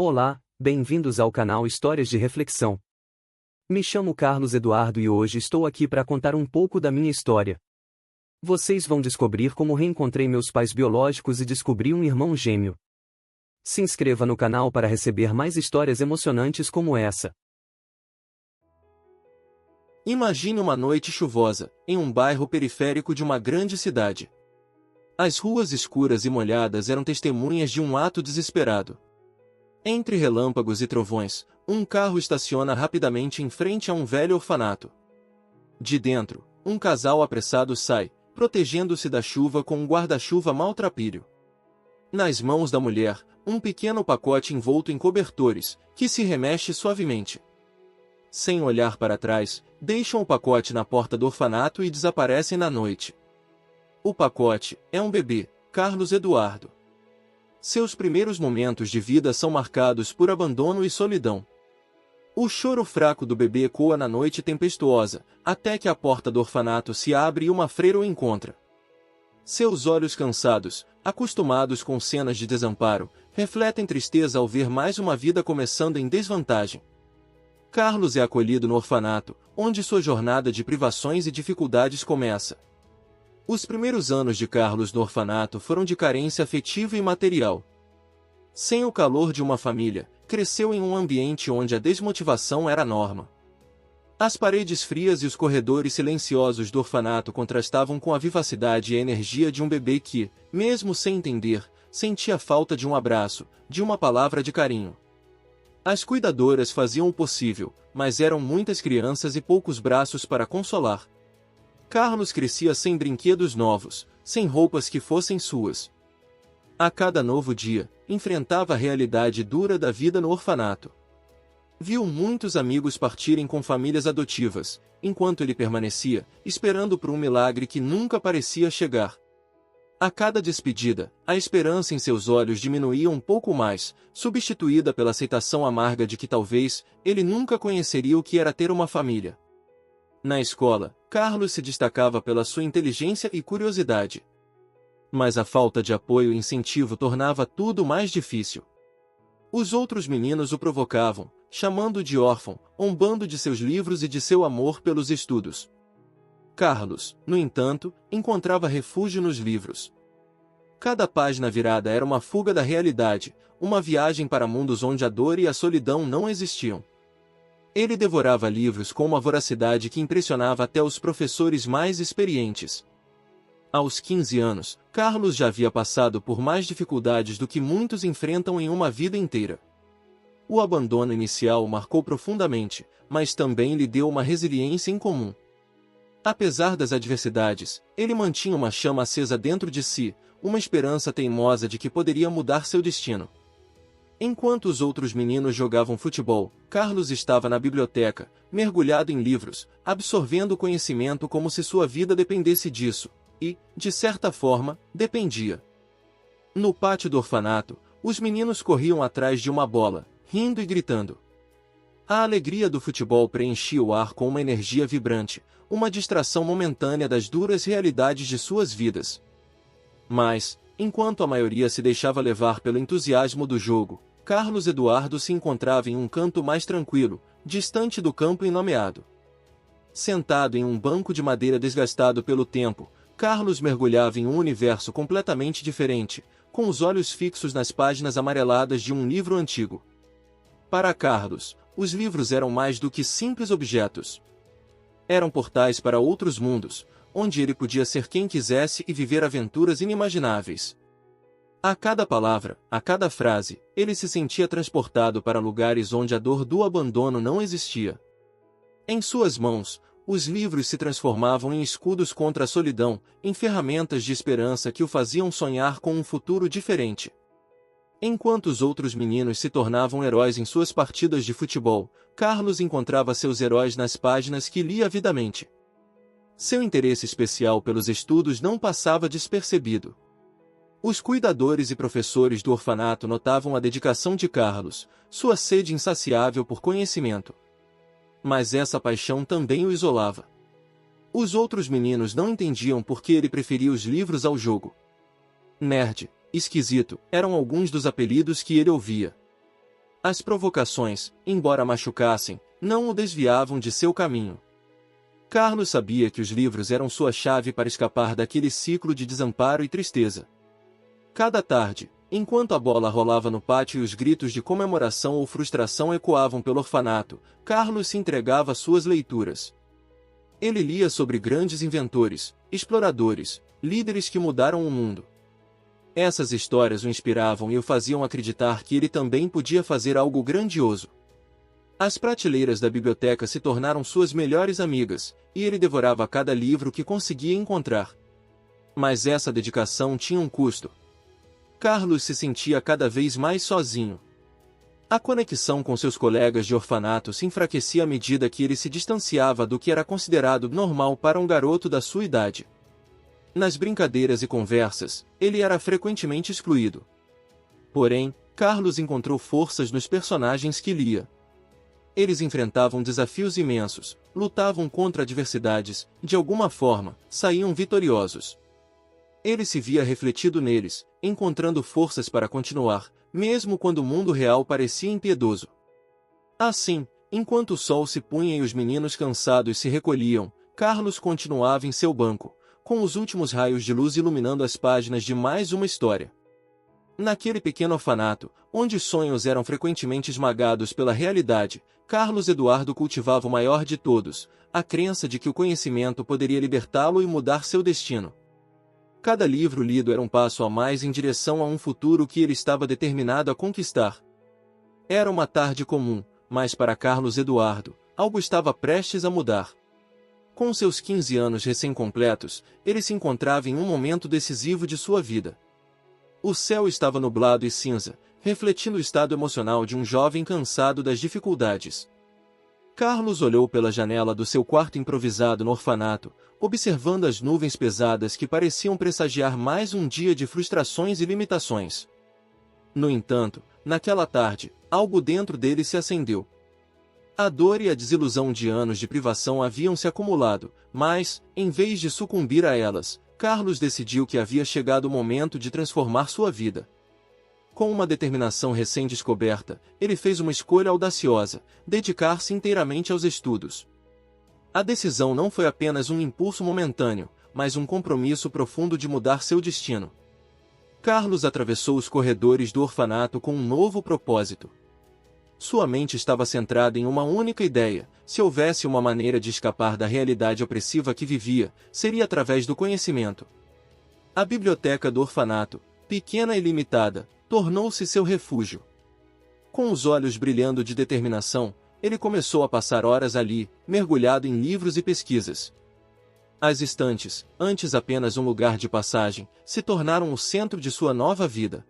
Olá, bem-vindos ao canal Histórias de Reflexão. Me chamo Carlos Eduardo e hoje estou aqui para contar um pouco da minha história. Vocês vão descobrir como reencontrei meus pais biológicos e descobri um irmão gêmeo. Se inscreva no canal para receber mais histórias emocionantes como essa. Imagine uma noite chuvosa, em um bairro periférico de uma grande cidade. As ruas escuras e molhadas eram testemunhas de um ato desesperado. Entre relâmpagos e trovões, um carro estaciona rapidamente em frente a um velho orfanato. De dentro, um casal apressado sai, protegendo-se da chuva com um guarda-chuva maltrapilho. Nas mãos da mulher, um pequeno pacote envolto em cobertores, que se remexe suavemente. Sem olhar para trás, deixam o pacote na porta do orfanato e desaparecem na noite. O pacote é um bebê, Carlos Eduardo. Seus primeiros momentos de vida são marcados por abandono e solidão. O choro fraco do bebê ecoa na noite tempestuosa, até que a porta do orfanato se abre e uma freira o encontra. Seus olhos cansados, acostumados com cenas de desamparo, refletem tristeza ao ver mais uma vida começando em desvantagem. Carlos é acolhido no orfanato, onde sua jornada de privações e dificuldades começa. Os primeiros anos de Carlos no orfanato foram de carência afetiva e material. Sem o calor de uma família, cresceu em um ambiente onde a desmotivação era a norma. As paredes frias e os corredores silenciosos do orfanato contrastavam com a vivacidade e a energia de um bebê que, mesmo sem entender, sentia falta de um abraço, de uma palavra de carinho. As cuidadoras faziam o possível, mas eram muitas crianças e poucos braços para consolar. Carlos crescia sem brinquedos novos, sem roupas que fossem suas. A cada novo dia, enfrentava a realidade dura da vida no orfanato. Viu muitos amigos partirem com famílias adotivas, enquanto ele permanecia, esperando por um milagre que nunca parecia chegar. A cada despedida, a esperança em seus olhos diminuía um pouco mais, substituída pela aceitação amarga de que talvez ele nunca conheceria o que era ter uma família. Na escola, Carlos se destacava pela sua inteligência e curiosidade. Mas a falta de apoio e incentivo tornava tudo mais difícil. Os outros meninos o provocavam, chamando-o de órfão, zombando de seus livros e de seu amor pelos estudos. Carlos, no entanto, encontrava refúgio nos livros. Cada página virada era uma fuga da realidade, uma viagem para mundos onde a dor e a solidão não existiam. Ele devorava livros com uma voracidade que impressionava até os professores mais experientes. Aos 15 anos, Carlos já havia passado por mais dificuldades do que muitos enfrentam em uma vida inteira. O abandono inicial o marcou profundamente, mas também lhe deu uma resiliência incomum. Apesar das adversidades, ele mantinha uma chama acesa dentro de si, uma esperança teimosa de que poderia mudar seu destino. Enquanto os outros meninos jogavam futebol, Carlos estava na biblioteca, mergulhado em livros, absorvendo conhecimento como se sua vida dependesse disso, e, de certa forma, dependia. No pátio do orfanato, os meninos corriam atrás de uma bola, rindo e gritando. A alegria do futebol preenchia o ar com uma energia vibrante, uma distração momentânea das duras realidades de suas vidas. Mas, enquanto a maioria se deixava levar pelo entusiasmo do jogo, Carlos Eduardo se encontrava em um canto mais tranquilo, distante do campo inomeado. Sentado em um banco de madeira desgastado pelo tempo, Carlos mergulhava em um universo completamente diferente, com os olhos fixos nas páginas amareladas de um livro antigo. Para Carlos, os livros eram mais do que simples objetos. Eram portais para outros mundos, onde ele podia ser quem quisesse e viver aventuras inimagináveis. A cada palavra, a cada frase, ele se sentia transportado para lugares onde a dor do abandono não existia. Em suas mãos, os livros se transformavam em escudos contra a solidão, em ferramentas de esperança que o faziam sonhar com um futuro diferente. Enquanto os outros meninos se tornavam heróis em suas partidas de futebol, Carlos encontrava seus heróis nas páginas que lia avidamente. Seu interesse especial pelos estudos não passava despercebido. Os cuidadores e professores do orfanato notavam a dedicação de Carlos, sua sede insaciável por conhecimento. Mas essa paixão também o isolava. Os outros meninos não entendiam por que ele preferia os livros ao jogo. Nerd, esquisito, eram alguns dos apelidos que ele ouvia. As provocações, embora machucassem, não o desviavam de seu caminho. Carlos sabia que os livros eram sua chave para escapar daquele ciclo de desamparo e tristeza. Cada tarde, enquanto a bola rolava no pátio e os gritos de comemoração ou frustração ecoavam pelo orfanato, Carlos se entregava às suas leituras. Ele lia sobre grandes inventores, exploradores, líderes que mudaram o mundo. Essas histórias o inspiravam e o faziam acreditar que ele também podia fazer algo grandioso. As prateleiras da biblioteca se tornaram suas melhores amigas, e ele devorava cada livro que conseguia encontrar. Mas essa dedicação tinha um custo. Carlos se sentia cada vez mais sozinho. A conexão com seus colegas de orfanato se enfraquecia à medida que ele se distanciava do que era considerado normal para um garoto da sua idade. Nas brincadeiras e conversas, ele era frequentemente excluído. Porém, Carlos encontrou forças nos personagens que lia. Eles enfrentavam desafios imensos, lutavam contra adversidades, de alguma forma, saíam vitoriosos. Ele se via refletido neles, encontrando forças para continuar, mesmo quando o mundo real parecia impiedoso. Assim, enquanto o sol se punha e os meninos cansados se recolhiam, Carlos continuava em seu banco, com os últimos raios de luz iluminando as páginas de mais uma história. Naquele pequeno orfanato, onde sonhos eram frequentemente esmagados pela realidade, Carlos Eduardo cultivava o maior de todos, a crença de que o conhecimento poderia libertá-lo e mudar seu destino. Cada livro lido era um passo a mais em direção a um futuro que ele estava determinado a conquistar. Era uma tarde comum, mas para Carlos Eduardo, algo estava prestes a mudar. Com seus 15 anos recém-completos, ele se encontrava em um momento decisivo de sua vida. O céu estava nublado e cinza, refletindo o estado emocional de um jovem cansado das dificuldades. Carlos olhou pela janela do seu quarto improvisado no orfanato, observando as nuvens pesadas que pareciam pressagiar mais um dia de frustrações e limitações. No entanto, naquela tarde, algo dentro dele se acendeu. A dor e a desilusão de anos de privação haviam se acumulado, mas, em vez de sucumbir a elas, Carlos decidiu que havia chegado o momento de transformar sua vida. Com uma determinação recém-descoberta, ele fez uma escolha audaciosa: dedicar-se inteiramente aos estudos. A decisão não foi apenas um impulso momentâneo, mas um compromisso profundo de mudar seu destino. Carlos atravessou os corredores do orfanato com um novo propósito. Sua mente estava centrada em uma única ideia: se houvesse uma maneira de escapar da realidade opressiva que vivia, seria através do conhecimento. A biblioteca do orfanato, pequena e limitada, tornou-se seu refúgio. Com os olhos brilhando de determinação, ele começou a passar horas ali, mergulhado em livros e pesquisas. As estantes, antes apenas um lugar de passagem, se tornaram o centro de sua nova vida.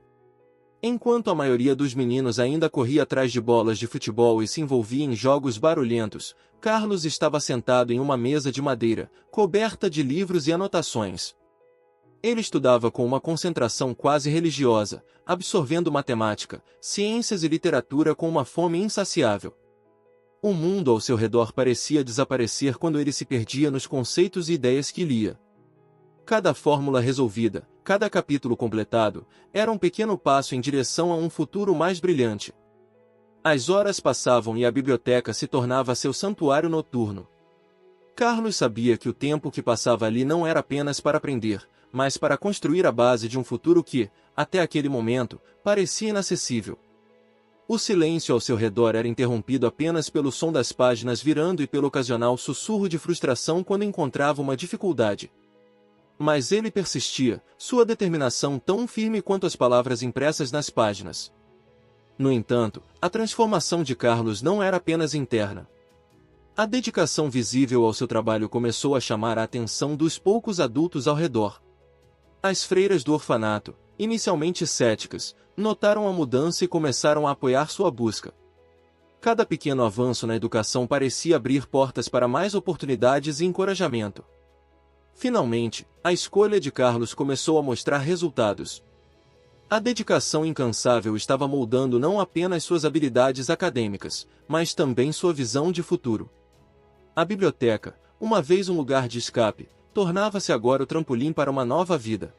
Enquanto a maioria dos meninos ainda corria atrás de bolas de futebol e se envolvia em jogos barulhentos, Carlos estava sentado em uma mesa de madeira, coberta de livros e anotações. Ele estudava com uma concentração quase religiosa, absorvendo matemática, ciências e literatura com uma fome insaciável. O mundo ao seu redor parecia desaparecer quando ele se perdia nos conceitos e ideias que lia. Cada fórmula resolvida, cada capítulo completado, era um pequeno passo em direção a um futuro mais brilhante. As horas passavam e a biblioteca se tornava seu santuário noturno. Carlos sabia que o tempo que passava ali não era apenas para aprender, mas para construir a base de um futuro que, até aquele momento, parecia inacessível. O silêncio ao seu redor era interrompido apenas pelo som das páginas virando e pelo ocasional sussurro de frustração quando encontrava uma dificuldade. Mas ele persistia, sua determinação tão firme quanto as palavras impressas nas páginas. No entanto, a transformação de Carlos não era apenas interna. A dedicação visível ao seu trabalho começou a chamar a atenção dos poucos adultos ao redor. As freiras do orfanato, inicialmente céticas, notaram a mudança e começaram a apoiar sua busca. Cada pequeno avanço na educação parecia abrir portas para mais oportunidades e encorajamento. Finalmente, a escolha de Carlos começou a mostrar resultados. A dedicação incansável estava moldando não apenas suas habilidades acadêmicas, mas também sua visão de futuro. A biblioteca, uma vez um lugar de escape, tornava-se agora o trampolim para uma nova vida.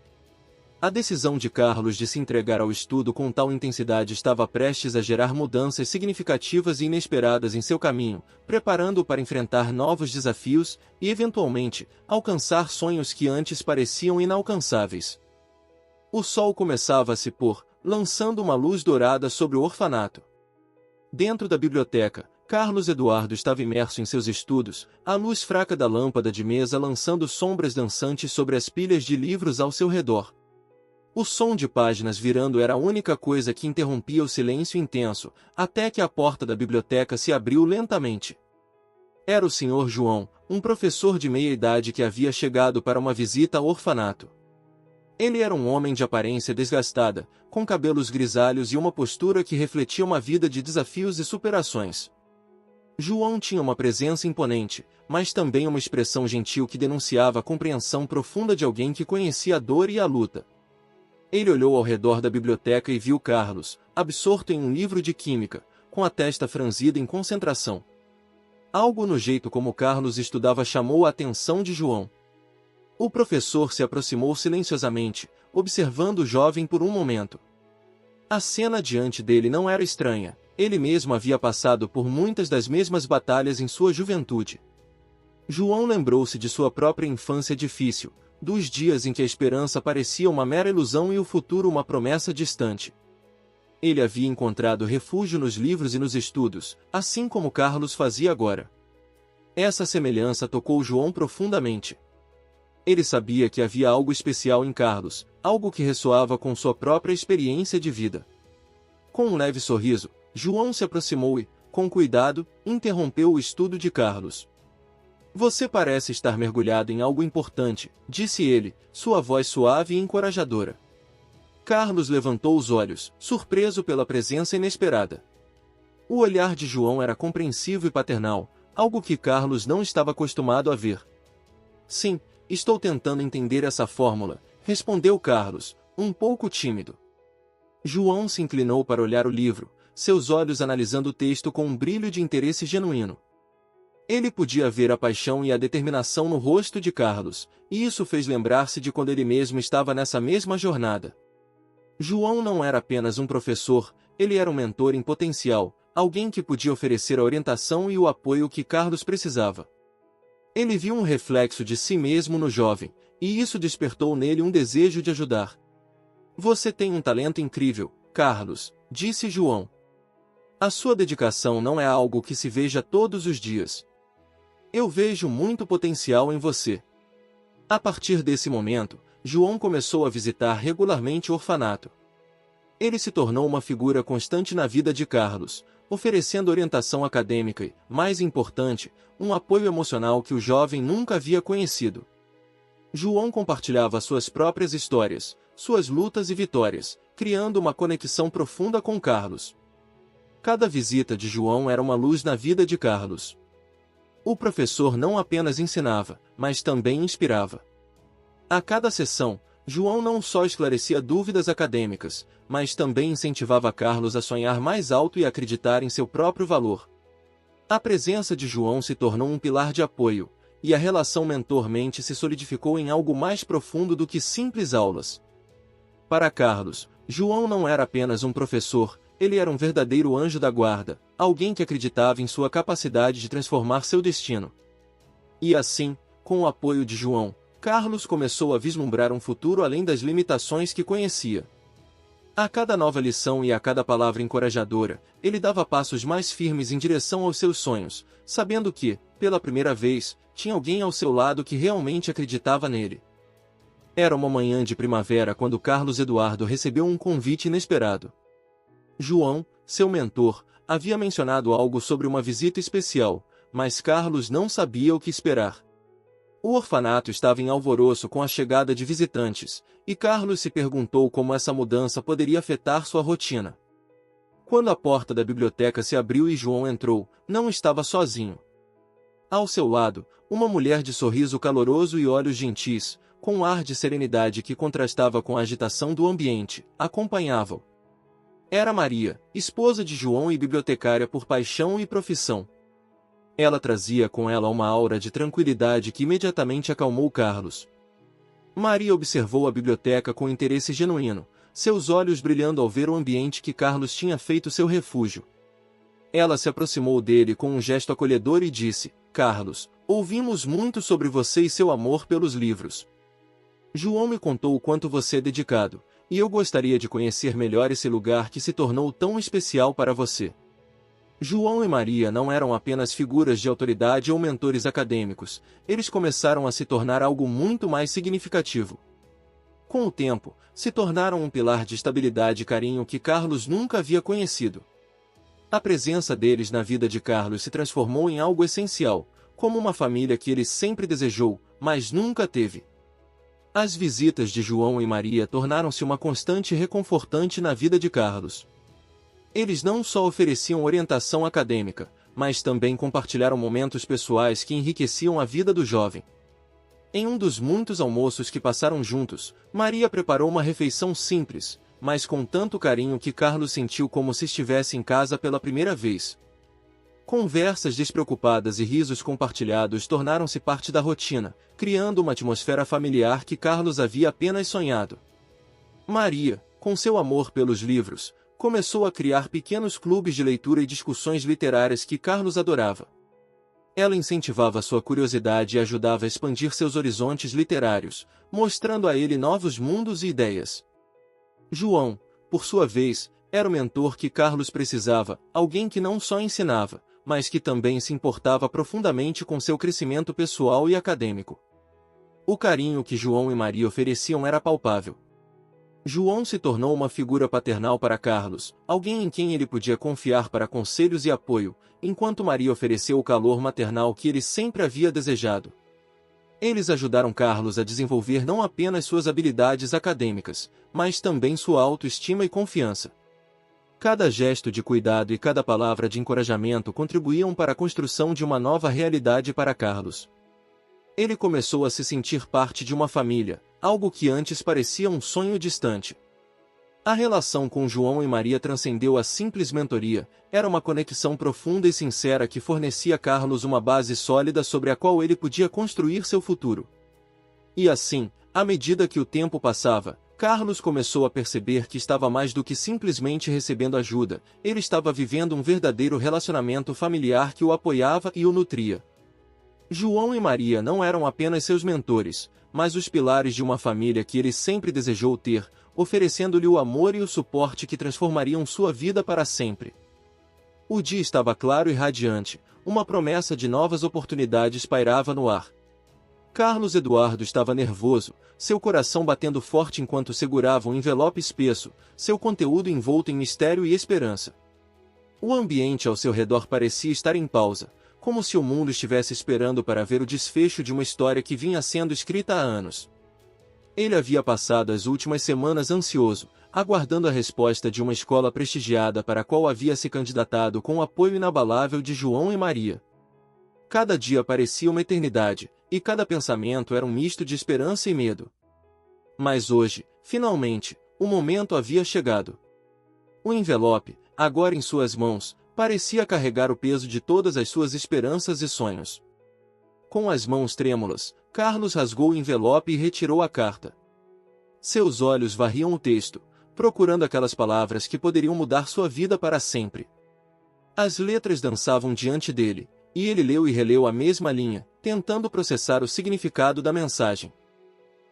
A decisão de Carlos de se entregar ao estudo com tal intensidade estava prestes a gerar mudanças significativas e inesperadas em seu caminho, preparando-o para enfrentar novos desafios e, eventualmente, alcançar sonhos que antes pareciam inalcançáveis. O sol começava a se pôr, lançando uma luz dourada sobre o orfanato. Dentro da biblioteca, Carlos Eduardo estava imerso em seus estudos, a luz fraca da lâmpada de mesa lançando sombras dançantes sobre as pilhas de livros ao seu redor. O som de páginas virando era a única coisa que interrompia o silêncio intenso, até que a porta da biblioteca se abriu lentamente. Era o Sr. João, um professor de meia-idade que havia chegado para uma visita ao orfanato. Ele era um homem de aparência desgastada, com cabelos grisalhos e uma postura que refletia uma vida de desafios e superações. João tinha uma presença imponente, mas também uma expressão gentil que denunciava a compreensão profunda de alguém que conhecia a dor e a luta. Ele olhou ao redor da biblioteca e viu Carlos, absorto em um livro de química, com a testa franzida em concentração. Algo no jeito como Carlos estudava chamou a atenção de João. O professor se aproximou silenciosamente, observando o jovem por um momento. A cena diante dele não era estranha, ele mesmo havia passado por muitas das mesmas batalhas em sua juventude. João lembrou-se de sua própria infância difícil, dos dias em que a esperança parecia uma mera ilusão e o futuro uma promessa distante. Ele havia encontrado refúgio nos livros e nos estudos, assim como Carlos fazia agora. Essa semelhança tocou João profundamente. Ele sabia que havia algo especial em Carlos, algo que ressoava com sua própria experiência de vida. Com um leve sorriso, João se aproximou e, com cuidado, interrompeu o estudo de Carlos. Você parece estar mergulhado em algo importante, disse ele, sua voz suave e encorajadora. Carlos levantou os olhos, surpreso pela presença inesperada. O olhar de João era compreensivo e paternal, algo que Carlos não estava acostumado a ver. Sim, estou tentando entender essa fórmula, respondeu Carlos, um pouco tímido. João se inclinou para olhar o livro, seus olhos analisando o texto com um brilho de interesse genuíno. Ele podia ver a paixão e a determinação no rosto de Carlos, e isso fez lembrar-se de quando ele mesmo estava nessa mesma jornada. João não era apenas um professor, ele era um mentor em potencial, alguém que podia oferecer a orientação e o apoio que Carlos precisava. Ele viu um reflexo de si mesmo no jovem, e isso despertou nele um desejo de ajudar. Você tem um talento incrível, Carlos, disse João. A sua dedicação não é algo que se veja todos os dias. Eu vejo muito potencial em você. A partir desse momento, João começou a visitar regularmente o orfanato. Ele se tornou uma figura constante na vida de Carlos, oferecendo orientação acadêmica e, mais importante, um apoio emocional que o jovem nunca havia conhecido. João compartilhava suas próprias histórias, suas lutas e vitórias, criando uma conexão profunda com Carlos. Cada visita de João era uma luz na vida de Carlos. O professor não apenas ensinava, mas também inspirava. A cada sessão, João não só esclarecia dúvidas acadêmicas, mas também incentivava Carlos a sonhar mais alto e acreditar em seu próprio valor. A presença de João se tornou um pilar de apoio, e a relação mentor-mente se solidificou em algo mais profundo do que simples aulas. Para Carlos, João não era apenas um professor, ele era um verdadeiro anjo da guarda, alguém que acreditava em sua capacidade de transformar seu destino. E assim, com o apoio de João, Carlos começou a vislumbrar um futuro além das limitações que conhecia. A cada nova lição e a cada palavra encorajadora, ele dava passos mais firmes em direção aos seus sonhos, sabendo que, pela primeira vez, tinha alguém ao seu lado que realmente acreditava nele. Era uma manhã de primavera quando Carlos Eduardo recebeu um convite inesperado. João, seu mentor, havia mencionado algo sobre uma visita especial, mas Carlos não sabia o que esperar. O orfanato estava em alvoroço com a chegada de visitantes, e Carlos se perguntou como essa mudança poderia afetar sua rotina. Quando a porta da biblioteca se abriu e João entrou, não estava sozinho. Ao seu lado, uma mulher de sorriso caloroso e olhos gentis, com um ar de serenidade que contrastava com a agitação do ambiente, acompanhava-o. Era Maria, esposa de João e bibliotecária por paixão e profissão. Ela trazia com ela uma aura de tranquilidade que imediatamente acalmou Carlos. Maria observou a biblioteca com interesse genuíno, seus olhos brilhando ao ver o ambiente que Carlos tinha feito seu refúgio. Ela se aproximou dele com um gesto acolhedor e disse: Carlos, ouvimos muito sobre você e seu amor pelos livros. João me contou o quanto você é dedicado, e eu gostaria de conhecer melhor esse lugar que se tornou tão especial para você. João e Maria não eram apenas figuras de autoridade ou mentores acadêmicos, eles começaram a se tornar algo muito mais significativo. Com o tempo, se tornaram um pilar de estabilidade e carinho que Carlos nunca havia conhecido. A presença deles na vida de Carlos se transformou em algo essencial, como uma família que ele sempre desejou, mas nunca teve. As visitas de João e Maria tornaram-se uma constante e reconfortante na vida de Carlos. Eles não só ofereciam orientação acadêmica, mas também compartilharam momentos pessoais que enriqueciam a vida do jovem. Em um dos muitos almoços que passaram juntos, Maria preparou uma refeição simples, mas com tanto carinho que Carlos sentiu como se estivesse em casa pela primeira vez. Conversas despreocupadas e risos compartilhados tornaram-se parte da rotina, criando uma atmosfera familiar que Carlos havia apenas sonhado. Maria, com seu amor pelos livros, começou a criar pequenos clubes de leitura e discussões literárias que Carlos adorava. Ela incentivava sua curiosidade e ajudava a expandir seus horizontes literários, mostrando a ele novos mundos e ideias. João, por sua vez, era o mentor que Carlos precisava, alguém que não só ensinava, mas que também se importava profundamente com seu crescimento pessoal e acadêmico. O carinho que João e Maria ofereciam era palpável. João se tornou uma figura paternal para Carlos, alguém em quem ele podia confiar para conselhos e apoio, enquanto Maria ofereceu o calor maternal que ele sempre havia desejado. Eles ajudaram Carlos a desenvolver não apenas suas habilidades acadêmicas, mas também sua autoestima e confiança. Cada gesto de cuidado e cada palavra de encorajamento contribuíam para a construção de uma nova realidade para Carlos. Ele começou a se sentir parte de uma família, algo que antes parecia um sonho distante. A relação com João e Maria transcendeu a simples mentoria, era uma conexão profunda e sincera que fornecia a Carlos uma base sólida sobre a qual ele podia construir seu futuro. E assim, à medida que o tempo passava, Carlos começou a perceber que estava mais do que simplesmente recebendo ajuda, ele estava vivendo um verdadeiro relacionamento familiar que o apoiava e o nutria. João e Maria não eram apenas seus mentores, mas os pilares de uma família que ele sempre desejou ter, oferecendo-lhe o amor e o suporte que transformariam sua vida para sempre. O dia estava claro e radiante, uma promessa de novas oportunidades pairava no ar. Carlos Eduardo estava nervoso, seu coração batendo forte enquanto segurava um envelope espesso, seu conteúdo envolto em mistério e esperança. O ambiente ao seu redor parecia estar em pausa, como se o mundo estivesse esperando para ver o desfecho de uma história que vinha sendo escrita há anos. Ele havia passado as últimas semanas ansioso, aguardando a resposta de uma escola prestigiada para a qual havia se candidatado com o apoio inabalável de João e Maria. Cada dia parecia uma eternidade, e cada pensamento era um misto de esperança e medo. Mas hoje, finalmente, o momento havia chegado. O envelope, agora em suas mãos, parecia carregar o peso de todas as suas esperanças e sonhos. Com as mãos trêmulas, Carlos rasgou o envelope e retirou a carta. Seus olhos varriam o texto, procurando aquelas palavras que poderiam mudar sua vida para sempre. As letras dançavam diante dele, e ele leu e releu a mesma linha, tentando processar o significado da mensagem.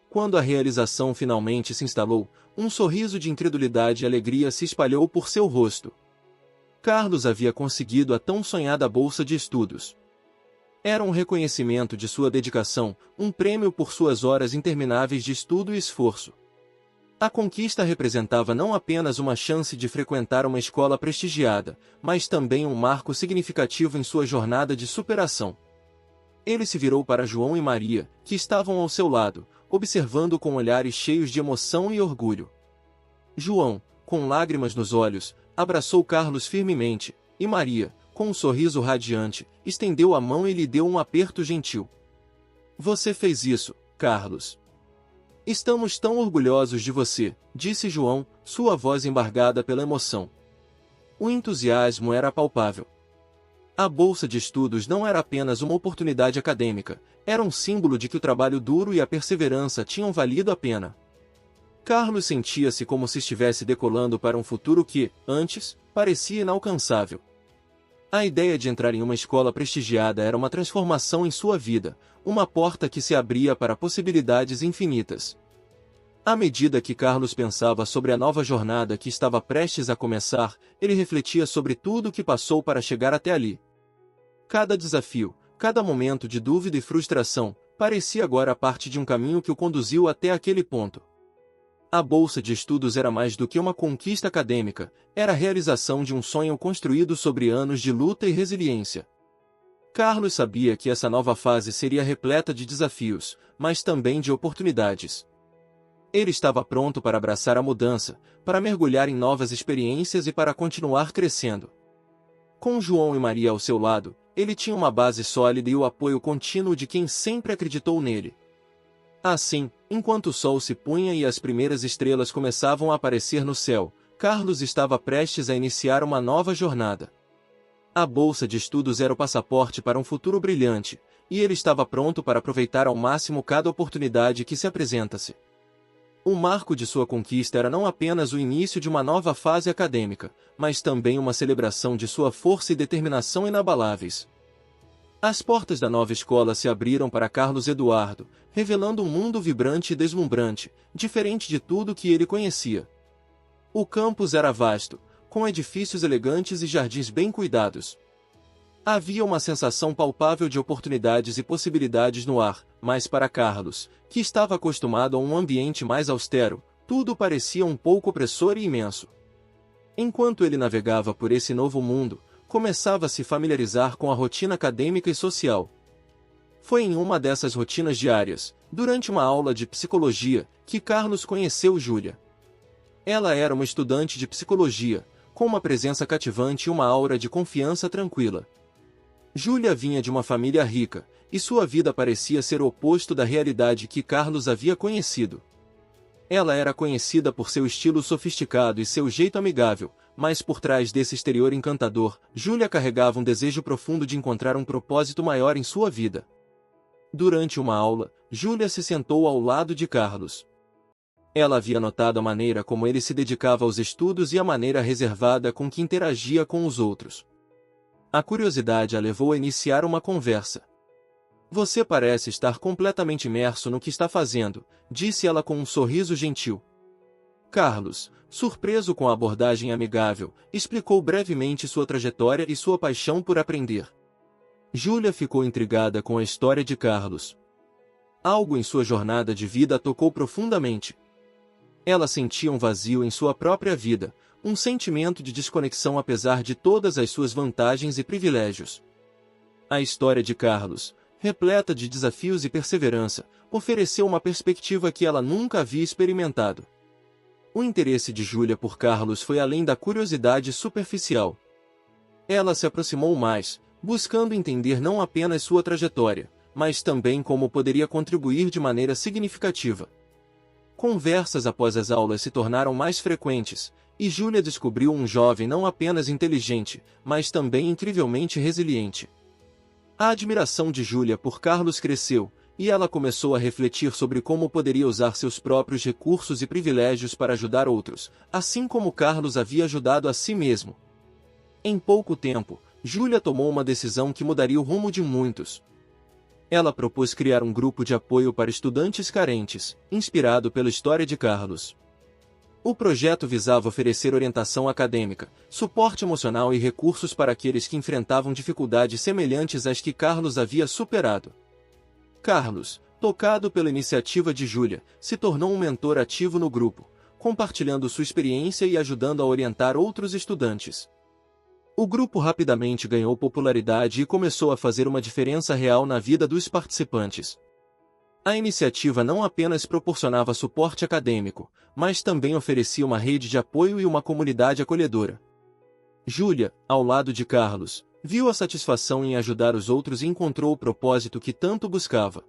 Quando a realização finalmente se instalou, um sorriso de incredulidade e alegria se espalhou por seu rosto. Carlos havia conseguido a tão sonhada bolsa de estudos. Era um reconhecimento de sua dedicação, um prêmio por suas horas intermináveis de estudo e esforço. A conquista representava não apenas uma chance de frequentar uma escola prestigiada, mas também um marco significativo em sua jornada de superação. Ele se virou para João e Maria, que estavam ao seu lado, observando com olhares cheios de emoção e orgulho. João, com lágrimas nos olhos, abraçou Carlos firmemente, e Maria, com um sorriso radiante, estendeu a mão e lhe deu um aperto gentil. "Você fez isso, Carlos. Estamos tão orgulhosos de você", disse João, sua voz embargada pela emoção. O entusiasmo era palpável. A bolsa de estudos não era apenas uma oportunidade acadêmica, era um símbolo de que o trabalho duro e a perseverança tinham valido a pena. Carlos sentia-se como se estivesse decolando para um futuro que, antes, parecia inalcançável. A ideia de entrar em uma escola prestigiada era uma transformação em sua vida, uma porta que se abria para possibilidades infinitas. À medida que Carlos pensava sobre a nova jornada que estava prestes a começar, ele refletia sobre tudo o que passou para chegar até ali. Cada desafio, cada momento de dúvida e frustração, parecia agora parte de um caminho que o conduziu até aquele ponto. A bolsa de estudos era mais do que uma conquista acadêmica, era a realização de um sonho construído sobre anos de luta e resiliência. Carlos sabia que essa nova fase seria repleta de desafios, mas também de oportunidades. Ele estava pronto para abraçar a mudança, para mergulhar em novas experiências e para continuar crescendo. Com João e Maria ao seu lado, ele tinha uma base sólida e o apoio contínuo de quem sempre acreditou nele. Assim, enquanto o sol se punha e as primeiras estrelas começavam a aparecer no céu, Carlos estava prestes a iniciar uma nova jornada. A bolsa de estudos era o passaporte para um futuro brilhante, e ele estava pronto para aproveitar ao máximo cada oportunidade que se apresentasse. O marco de sua conquista era não apenas o início de uma nova fase acadêmica, mas também uma celebração de sua força e determinação inabaláveis. As portas da nova escola se abriram para Carlos Eduardo, revelando um mundo vibrante e deslumbrante, diferente de tudo que ele conhecia. O campus era vasto, com edifícios elegantes e jardins bem cuidados. Havia uma sensação palpável de oportunidades e possibilidades no ar, mas para Carlos, que estava acostumado a um ambiente mais austero, tudo parecia um pouco opressor e imenso. Enquanto ele navegava por esse novo mundo, começava a se familiarizar com a rotina acadêmica e social. Foi em uma dessas rotinas diárias, durante uma aula de psicologia, que Carlos conheceu Júlia. Ela era uma estudante de psicologia, com uma presença cativante e uma aura de confiança tranquila. Júlia vinha de uma família rica, e sua vida parecia ser o oposto da realidade que Carlos havia conhecido. Ela era conhecida por seu estilo sofisticado e seu jeito amigável, mas por trás desse exterior encantador, Júlia carregava um desejo profundo de encontrar um propósito maior em sua vida. Durante uma aula, Júlia se sentou ao lado de Carlos. Ela havia notado a maneira como ele se dedicava aos estudos e a maneira reservada com que interagia com os outros. A curiosidade a levou a iniciar uma conversa. "Você parece estar completamente imerso no que está fazendo", disse ela com um sorriso gentil. Carlos, surpreso com a abordagem amigável, explicou brevemente sua trajetória e sua paixão por aprender. Júlia ficou intrigada com a história de Carlos. Algo em sua jornada de vida a tocou profundamente. Ela sentia um vazio em sua própria vida, um sentimento de desconexão apesar de todas as suas vantagens e privilégios. A história de Carlos, repleta de desafios e perseverança, ofereceu uma perspectiva que ela nunca havia experimentado. O interesse de Júlia por Carlos foi além da curiosidade superficial. Ela se aproximou mais, buscando entender não apenas sua trajetória, mas também como poderia contribuir de maneira significativa. Conversas após as aulas se tornaram mais frequentes, e Júlia descobriu um jovem não apenas inteligente, mas também incrivelmente resiliente. A admiração de Júlia por Carlos cresceu, e ela começou a refletir sobre como poderia usar seus próprios recursos e privilégios para ajudar outros, assim como Carlos havia ajudado a si mesmo. Em pouco tempo, Júlia tomou uma decisão que mudaria o rumo de muitos. Ela propôs criar um grupo de apoio para estudantes carentes, inspirado pela história de Carlos. O projeto visava oferecer orientação acadêmica, suporte emocional e recursos para aqueles que enfrentavam dificuldades semelhantes às que Carlos havia superado. Carlos, tocado pela iniciativa de Júlia, se tornou um mentor ativo no grupo, compartilhando sua experiência e ajudando a orientar outros estudantes. O grupo rapidamente ganhou popularidade e começou a fazer uma diferença real na vida dos participantes. A iniciativa não apenas proporcionava suporte acadêmico, mas também oferecia uma rede de apoio e uma comunidade acolhedora. Júlia, ao lado de Carlos, viu a satisfação em ajudar os outros e encontrou o propósito que tanto buscava.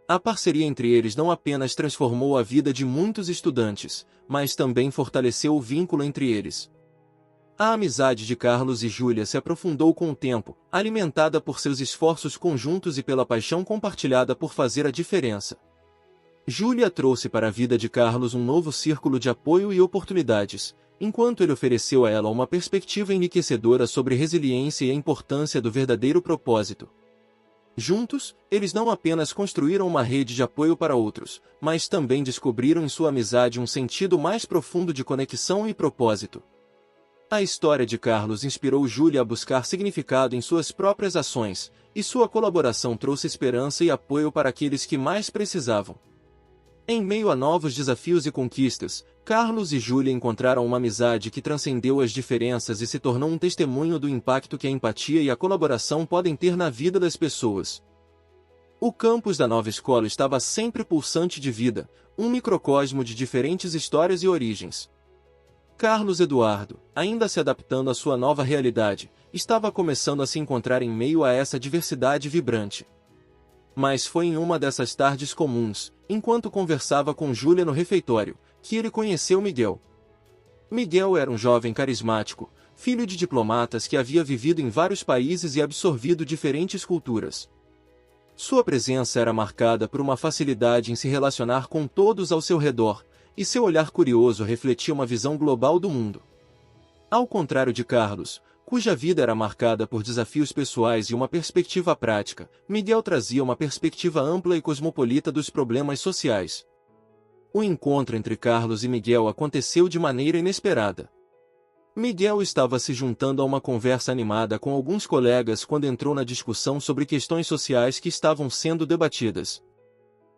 A parceria entre eles não apenas transformou a vida de muitos estudantes, mas também fortaleceu o vínculo entre eles. A amizade de Carlos e Júlia se aprofundou com o tempo, alimentada por seus esforços conjuntos e pela paixão compartilhada por fazer a diferença. Júlia trouxe para a vida de Carlos um novo círculo de apoio e oportunidades, enquanto ele ofereceu a ela uma perspectiva enriquecedora sobre resiliência e a importância do verdadeiro propósito. Juntos, eles não apenas construíram uma rede de apoio para outros, mas também descobriram em sua amizade um sentido mais profundo de conexão e propósito. A história de Carlos inspirou Júlia a buscar significado em suas próprias ações, e sua colaboração trouxe esperança e apoio para aqueles que mais precisavam. Em meio a novos desafios e conquistas, Carlos e Júlia encontraram uma amizade que transcendeu as diferenças e se tornou um testemunho do impacto que a empatia e a colaboração podem ter na vida das pessoas. O campus da nova escola estava sempre pulsante de vida, um microcosmo de diferentes histórias e origens. Carlos Eduardo, ainda se adaptando à sua nova realidade, estava começando a se encontrar em meio a essa diversidade vibrante. Mas foi em uma dessas tardes comuns, enquanto conversava com Júlia no refeitório, que ele conheceu Miguel. Miguel era um jovem carismático, filho de diplomatas que havia vivido em vários países e absorvido diferentes culturas. Sua presença era marcada por uma facilidade em se relacionar com todos ao seu redor, e seu olhar curioso refletia uma visão global do mundo. Ao contrário de Carlos, cuja vida era marcada por desafios pessoais e uma perspectiva prática, Miguel trazia uma perspectiva ampla e cosmopolita dos problemas sociais. O encontro entre Carlos e Miguel aconteceu de maneira inesperada. Miguel estava se juntando a uma conversa animada com alguns colegas quando entrou na discussão sobre questões sociais que estavam sendo debatidas.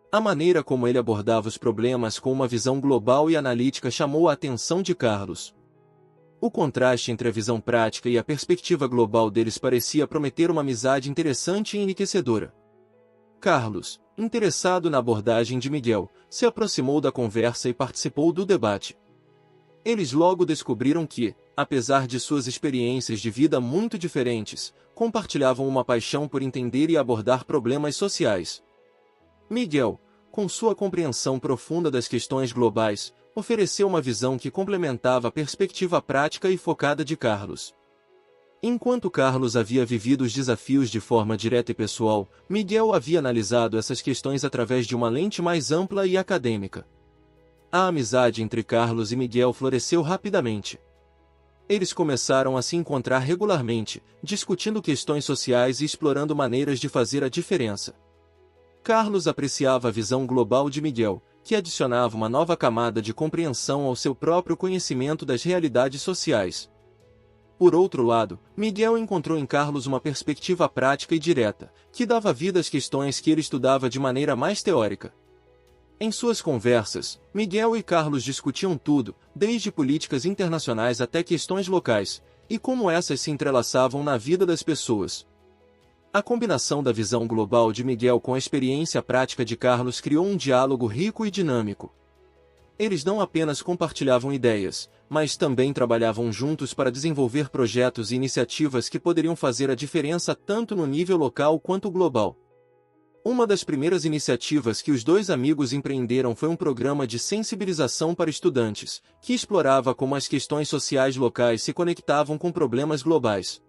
A maneira como ele abordava os problemas com uma visão global e analítica chamou a atenção de Carlos. O contraste entre a visão prática e a perspectiva global deles parecia prometer uma amizade interessante e enriquecedora. Carlos, interessado na abordagem de Miguel, se aproximou da conversa e participou do debate. Eles logo descobriram que, apesar de suas experiências de vida muito diferentes, compartilhavam uma paixão por entender e abordar problemas sociais. Miguel, com sua compreensão profunda das questões globais, ofereceu uma visão que complementava a perspectiva prática e focada de Carlos. Enquanto Carlos havia vivido os desafios de forma direta e pessoal, Miguel havia analisado essas questões através de uma lente mais ampla e acadêmica. A amizade entre Carlos e Miguel floresceu rapidamente. Eles começaram a se encontrar regularmente, discutindo questões sociais e explorando maneiras de fazer a diferença. Carlos apreciava a visão global de Miguel, que adicionava uma nova camada de compreensão ao seu próprio conhecimento das realidades sociais. Por outro lado, Miguel encontrou em Carlos uma perspectiva prática e direta, que dava vida às questões que ele estudava de maneira mais teórica. Em suas conversas, Miguel e Carlos discutiam tudo, desde políticas internacionais até questões locais, e como essas se entrelaçavam na vida das pessoas. A combinação da visão global de Miguel com a experiência prática de Carlos criou um diálogo rico e dinâmico. Eles não apenas compartilhavam ideias, mas também trabalhavam juntos para desenvolver projetos e iniciativas que poderiam fazer a diferença tanto no nível local quanto global. Uma das primeiras iniciativas que os dois amigos empreenderam foi um programa de sensibilização para estudantes, que explorava como as questões sociais locais se conectavam com problemas globais.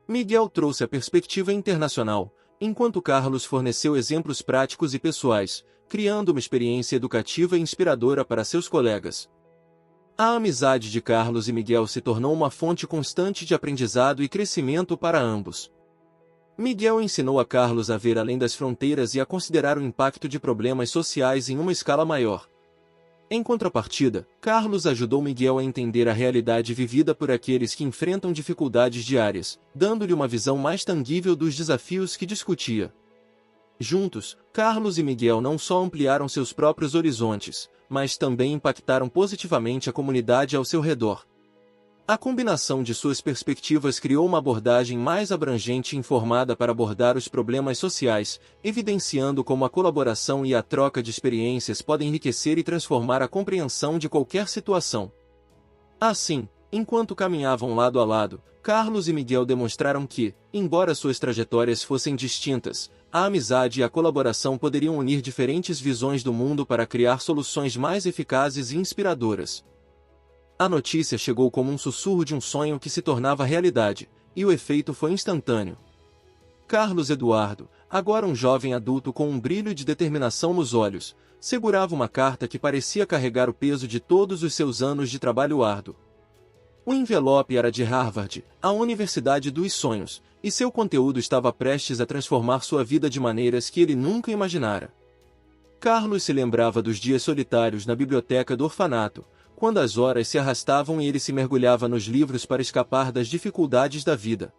Miguel trouxe a perspectiva internacional, enquanto Carlos forneceu exemplos práticos e pessoais, criando uma experiência educativa e inspiradora para seus colegas. A amizade de Carlos e Miguel se tornou uma fonte constante de aprendizado e crescimento para ambos. Miguel ensinou a Carlos a ver além das fronteiras e a considerar o impacto de problemas sociais em uma escala maior. Em contrapartida, Carlos ajudou Miguel a entender a realidade vivida por aqueles que enfrentam dificuldades diárias, dando-lhe uma visão mais tangível dos desafios que discutia. Juntos, Carlos e Miguel não só ampliaram seus próprios horizontes, mas também impactaram positivamente a comunidade ao seu redor. A combinação de suas perspectivas criou uma abordagem mais abrangente e informada para abordar os problemas sociais, evidenciando como a colaboração e a troca de experiências podem enriquecer e transformar a compreensão de qualquer situação. Assim, enquanto caminhavam lado a lado, Carlos e Miguel demonstraram que, embora suas trajetórias fossem distintas, a amizade e a colaboração poderiam unir diferentes visões do mundo para criar soluções mais eficazes e inspiradoras. A notícia chegou como um sussurro de um sonho que se tornava realidade, e o efeito foi instantâneo. Carlos Eduardo, agora um jovem adulto com um brilho de determinação nos olhos, segurava uma carta que parecia carregar o peso de todos os seus anos de trabalho árduo. O envelope era de Harvard, a Universidade dos Sonhos, e seu conteúdo estava prestes a transformar sua vida de maneiras que ele nunca imaginara. Carlos se lembrava dos dias solitários na biblioteca do orfanato, quando as horas se arrastavam e ele se mergulhava nos livros para escapar das dificuldades da vida.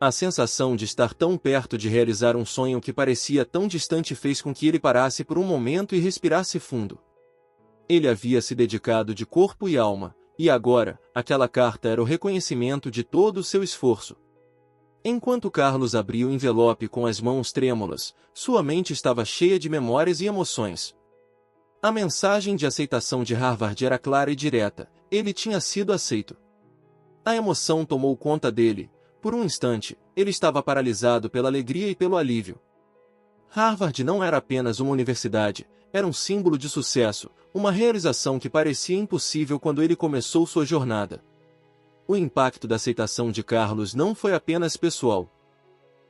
A sensação de estar tão perto de realizar um sonho que parecia tão distante fez com que ele parasse por um momento e respirasse fundo. Ele havia se dedicado de corpo e alma, e agora, aquela carta era o reconhecimento de todo o seu esforço. Enquanto Carlos abria o envelope com as mãos trêmulas, sua mente estava cheia de memórias e emoções. A mensagem de aceitação de Harvard era clara e direta: ele tinha sido aceito. A emoção tomou conta dele. Por um instante, ele estava paralisado pela alegria e pelo alívio. Harvard não era apenas uma universidade, era um símbolo de sucesso, uma realização que parecia impossível quando ele começou sua jornada. O impacto da aceitação de Carlos não foi apenas pessoal.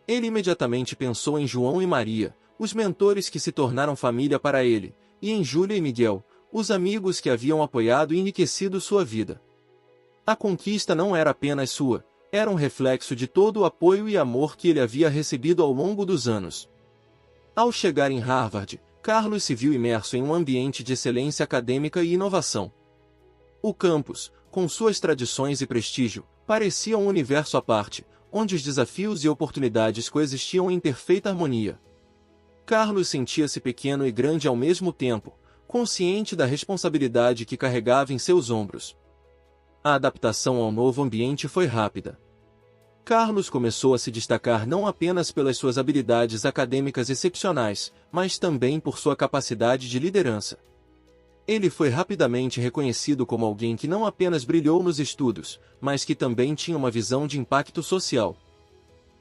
Ele imediatamente pensou em João e Maria, os mentores que se tornaram família para ele, e em Júlia e Miguel, os amigos que haviam apoiado e enriquecido sua vida. A conquista não era apenas sua, era um reflexo de todo o apoio e amor que ele havia recebido ao longo dos anos. Ao chegar em Harvard, Carlos se viu imerso em um ambiente de excelência acadêmica e inovação. O campus, com suas tradições e prestígio, parecia um universo à parte, onde os desafios e oportunidades coexistiam em perfeita harmonia. Carlos sentia-se pequeno e grande ao mesmo tempo, consciente da responsabilidade que carregava em seus ombros. A adaptação ao novo ambiente foi rápida. Carlos começou a se destacar não apenas pelas suas habilidades acadêmicas excepcionais, mas também por sua capacidade de liderança. Ele foi rapidamente reconhecido como alguém que não apenas brilhou nos estudos, mas que também tinha uma visão de impacto social.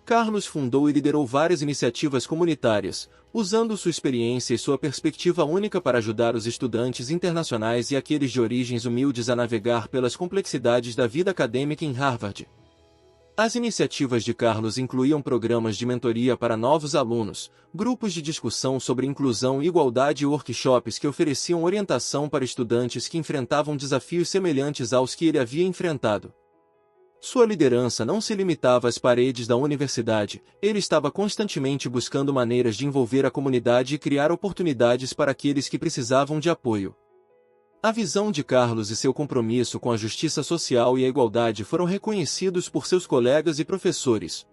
Carlos fundou e liderou várias iniciativas comunitárias, usando sua experiência e sua perspectiva única para ajudar os estudantes internacionais e aqueles de origens humildes a navegar pelas complexidades da vida acadêmica em Harvard. As iniciativas de Carlos incluíam programas de mentoria para novos alunos, grupos de discussão sobre inclusão e igualdade e workshops que ofereciam orientação para estudantes que enfrentavam desafios semelhantes aos que ele havia enfrentado. Sua liderança não se limitava às paredes da universidade, ele estava constantemente buscando maneiras de envolver a comunidade e criar oportunidades para aqueles que precisavam de apoio. A visão de Carlos e seu compromisso com a justiça social e a igualdade foram reconhecidos por seus colegas e professores.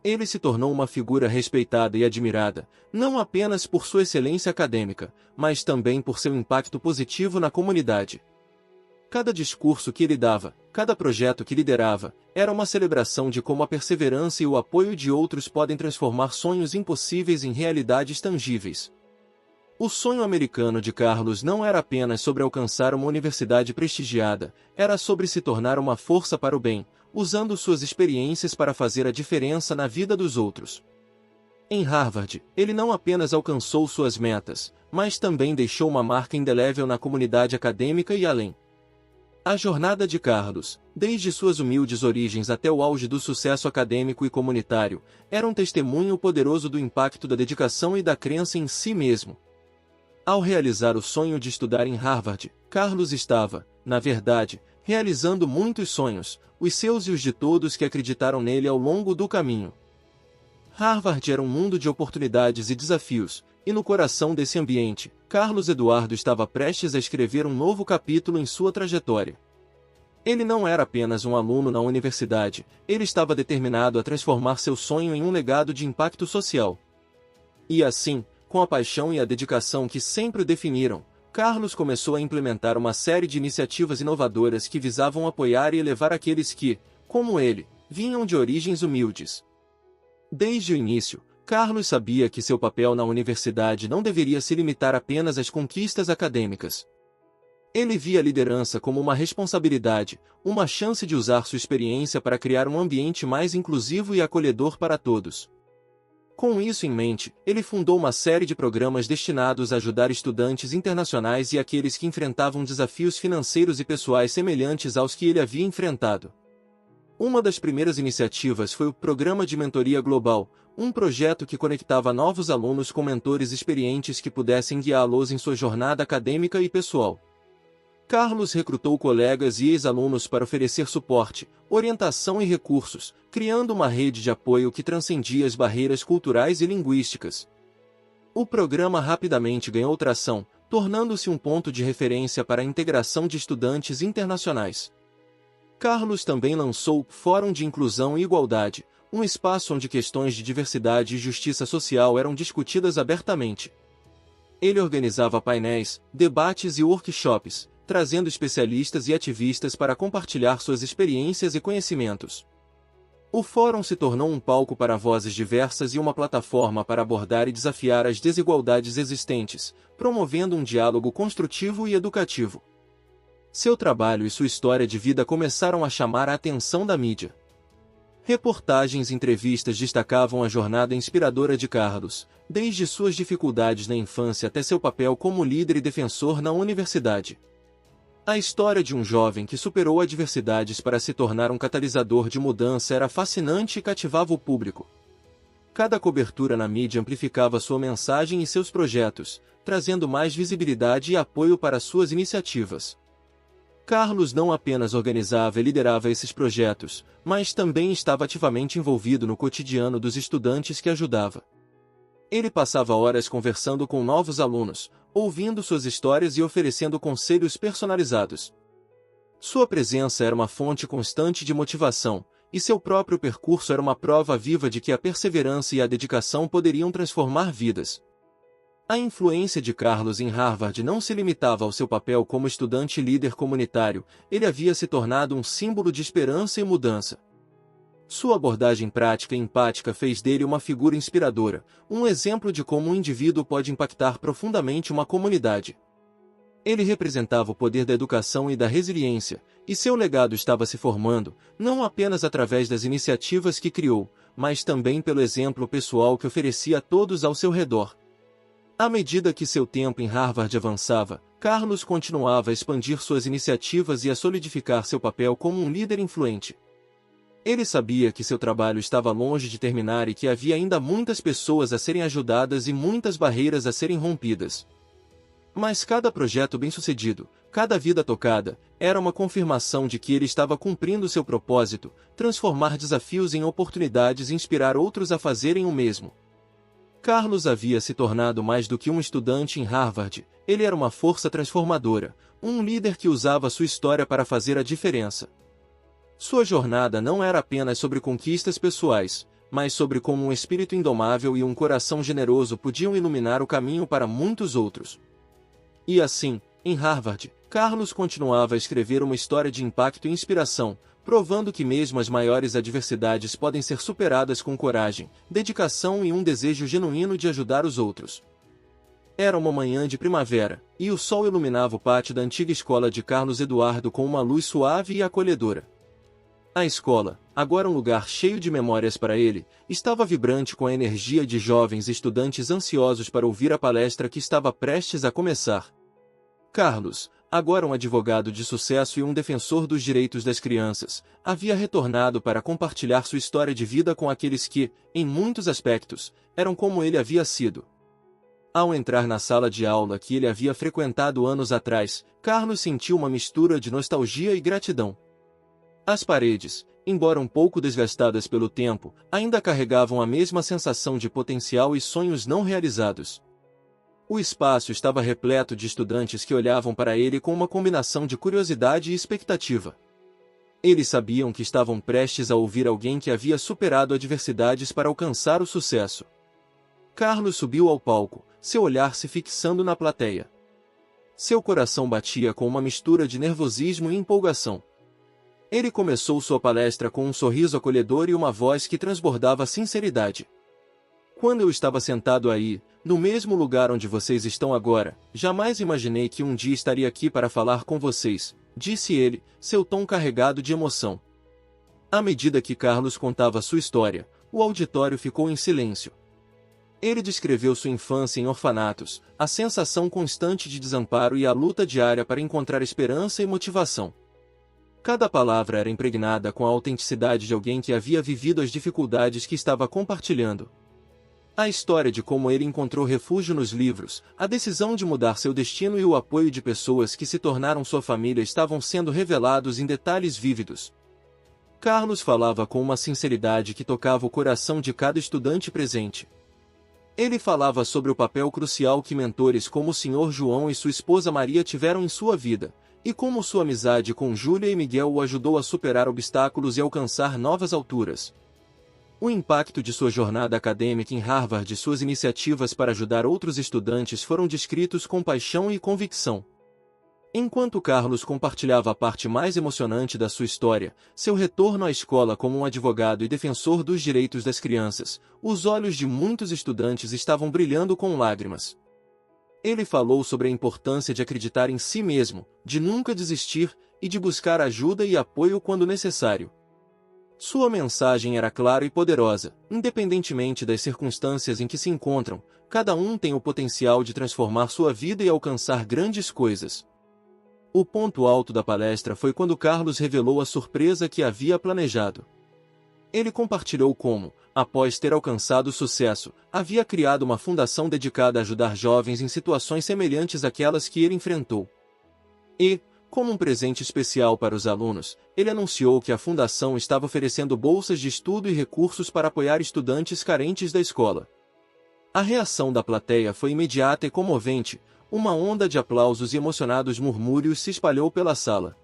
Ele se tornou uma figura respeitada e admirada, não apenas por sua excelência acadêmica, mas também por seu impacto positivo na comunidade. Cada discurso que ele dava, cada projeto que liderava, era uma celebração de como a perseverança e o apoio de outros podem transformar sonhos impossíveis em realidades tangíveis. O sonho americano de Carlos não era apenas sobre alcançar uma universidade prestigiada, era sobre se tornar uma força para o bem, usando suas experiências para fazer a diferença na vida dos outros. Em Harvard, ele não apenas alcançou suas metas, mas também deixou uma marca indelével na comunidade acadêmica e além. A jornada de Carlos, desde suas humildes origens até o auge do sucesso acadêmico e comunitário, era um testemunho poderoso do impacto da dedicação e da crença em si mesmo. Ao realizar o sonho de estudar em Harvard, Carlos estava, na verdade, realizando muitos sonhos, os seus e os de todos que acreditaram nele ao longo do caminho. Harvard era um mundo de oportunidades e desafios, e no coração desse ambiente, Carlos Eduardo estava prestes a escrever um novo capítulo em sua trajetória. Ele não era apenas um aluno na universidade, ele estava determinado a transformar seu sonho em um legado de impacto social. E assim, com a paixão e a dedicação que sempre o definiram, Carlos começou a implementar uma série de iniciativas inovadoras que visavam apoiar e elevar aqueles que, como ele, vinham de origens humildes. Desde o início, Carlos sabia que seu papel na universidade não deveria se limitar apenas às conquistas acadêmicas. Ele via a liderança como uma responsabilidade, uma chance de usar sua experiência para criar um ambiente mais inclusivo e acolhedor para todos. Com isso em mente, ele fundou uma série de programas destinados a ajudar estudantes internacionais e aqueles que enfrentavam desafios financeiros e pessoais semelhantes aos que ele havia enfrentado. Uma das primeiras iniciativas foi o Programa de Mentoria Global, um projeto que conectava novos alunos com mentores experientes que pudessem guiá-los em sua jornada acadêmica e pessoal. Carlos recrutou colegas e ex-alunos para oferecer suporte, orientação e recursos, criando uma rede de apoio que transcendia as barreiras culturais e linguísticas. O programa rapidamente ganhou tração, tornando-se um ponto de referência para a integração de estudantes internacionais. Carlos também lançou o Fórum de Inclusão e Igualdade, um espaço onde questões de diversidade e justiça social eram discutidas abertamente. Ele organizava painéis, debates e workshops, trazendo especialistas e ativistas para compartilhar suas experiências e conhecimentos. O fórum se tornou um palco para vozes diversas e uma plataforma para abordar e desafiar as desigualdades existentes, promovendo um diálogo construtivo e educativo. Seu trabalho e sua história de vida começaram a chamar a atenção da mídia. Reportagens e entrevistas destacavam a jornada inspiradora de Carlos, desde suas dificuldades na infância até seu papel como líder e defensor na universidade. A história de um jovem que superou adversidades para se tornar um catalisador de mudança era fascinante e cativava o público. Cada cobertura na mídia amplificava sua mensagem e seus projetos, trazendo mais visibilidade e apoio para suas iniciativas. Carlos não apenas organizava e liderava esses projetos, mas também estava ativamente envolvido no cotidiano dos estudantes que ajudava. Ele passava horas conversando com novos alunos, ouvindo suas histórias e oferecendo conselhos personalizados. Sua presença era uma fonte constante de motivação, e seu próprio percurso era uma prova viva de que a perseverança e a dedicação poderiam transformar vidas. A influência de Carlos em Harvard não se limitava ao seu papel como estudante e líder comunitário, ele havia se tornado um símbolo de esperança e mudança. Sua abordagem prática e empática fez dele uma figura inspiradora, um exemplo de como um indivíduo pode impactar profundamente uma comunidade. Ele representava o poder da educação e da resiliência, e seu legado estava se formando, não apenas através das iniciativas que criou, mas também pelo exemplo pessoal que oferecia a todos ao seu redor. À medida que seu tempo em Harvard avançava, Carlos continuava a expandir suas iniciativas e a solidificar seu papel como um líder influente. Ele sabia que seu trabalho estava longe de terminar e que havia ainda muitas pessoas a serem ajudadas e muitas barreiras a serem rompidas. Mas cada projeto bem-sucedido, cada vida tocada, era uma confirmação de que ele estava cumprindo seu propósito, transformar desafios em oportunidades e inspirar outros a fazerem o mesmo. Carlos havia se tornado mais do que um estudante em Harvard, ele era uma força transformadora, um líder que usava sua história para fazer a diferença. Sua jornada não era apenas sobre conquistas pessoais, mas sobre como um espírito indomável e um coração generoso podiam iluminar o caminho para muitos outros. E assim, em Harvard, Carlos continuava a escrever uma história de impacto e inspiração, provando que mesmo as maiores adversidades podem ser superadas com coragem, dedicação e um desejo genuíno de ajudar os outros. Era uma manhã de primavera, e o sol iluminava o pátio da antiga escola de Carlos Eduardo com uma luz suave e acolhedora. A escola, agora um lugar cheio de memórias para ele, estava vibrante com a energia de jovens estudantes ansiosos para ouvir a palestra que estava prestes a começar. Carlos, agora um advogado de sucesso e um defensor dos direitos das crianças, havia retornado para compartilhar sua história de vida com aqueles que, em muitos aspectos, eram como ele havia sido. Ao entrar na sala de aula que ele havia frequentado anos atrás, Carlos sentiu uma mistura de nostalgia e gratidão. As paredes, embora um pouco desgastadas pelo tempo, ainda carregavam a mesma sensação de potencial e sonhos não realizados. O espaço estava repleto de estudantes que olhavam para ele com uma combinação de curiosidade e expectativa. Eles sabiam que estavam prestes a ouvir alguém que havia superado adversidades para alcançar o sucesso. Carlos subiu ao palco, seu olhar se fixando na plateia. Seu coração batia com uma mistura de nervosismo e empolgação. Ele começou sua palestra com um sorriso acolhedor e uma voz que transbordava sinceridade. Quando eu estava sentado aí, no mesmo lugar onde vocês estão agora, jamais imaginei que um dia estaria aqui para falar com vocês, disse ele, seu tom carregado de emoção. À medida que Carlos contava sua história, o auditório ficou em silêncio. Ele descreveu sua infância em orfanatos, a sensação constante de desamparo e a luta diária para encontrar esperança e motivação. Cada palavra era impregnada com a autenticidade de alguém que havia vivido as dificuldades que estava compartilhando. A história de como ele encontrou refúgio nos livros, a decisão de mudar seu destino e o apoio de pessoas que se tornaram sua família estavam sendo revelados em detalhes vívidos. Carlos falava com uma sinceridade que tocava o coração de cada estudante presente. Ele falava sobre o papel crucial que mentores como o Sr. João e sua esposa Maria tiveram em sua vida, e como sua amizade com Júlia e Miguel o ajudou a superar obstáculos e alcançar novas alturas. O impacto de sua jornada acadêmica em Harvard e suas iniciativas para ajudar outros estudantes foram descritos com paixão e convicção. Enquanto Carlos compartilhava a parte mais emocionante da sua história, seu retorno à escola como um advogado e defensor dos direitos das crianças, os olhos de muitos estudantes estavam brilhando com lágrimas. Ele falou sobre a importância de acreditar em si mesmo, de nunca desistir e de buscar ajuda e apoio quando necessário. Sua mensagem era clara e poderosa, independentemente das circunstâncias em que se encontram, cada um tem o potencial de transformar sua vida e alcançar grandes coisas. O ponto alto da palestra foi quando Carlos revelou a surpresa que havia planejado. Ele compartilhou como, após ter alcançado sucesso, havia criado uma fundação dedicada a ajudar jovens em situações semelhantes àquelas que ele enfrentou. E, como um presente especial para os alunos, ele anunciou que a fundação estava oferecendo bolsas de estudo e recursos para apoiar estudantes carentes da escola. A reação da plateia foi imediata e comovente, uma onda de aplausos e emocionados murmúrios se espalhou pela sala.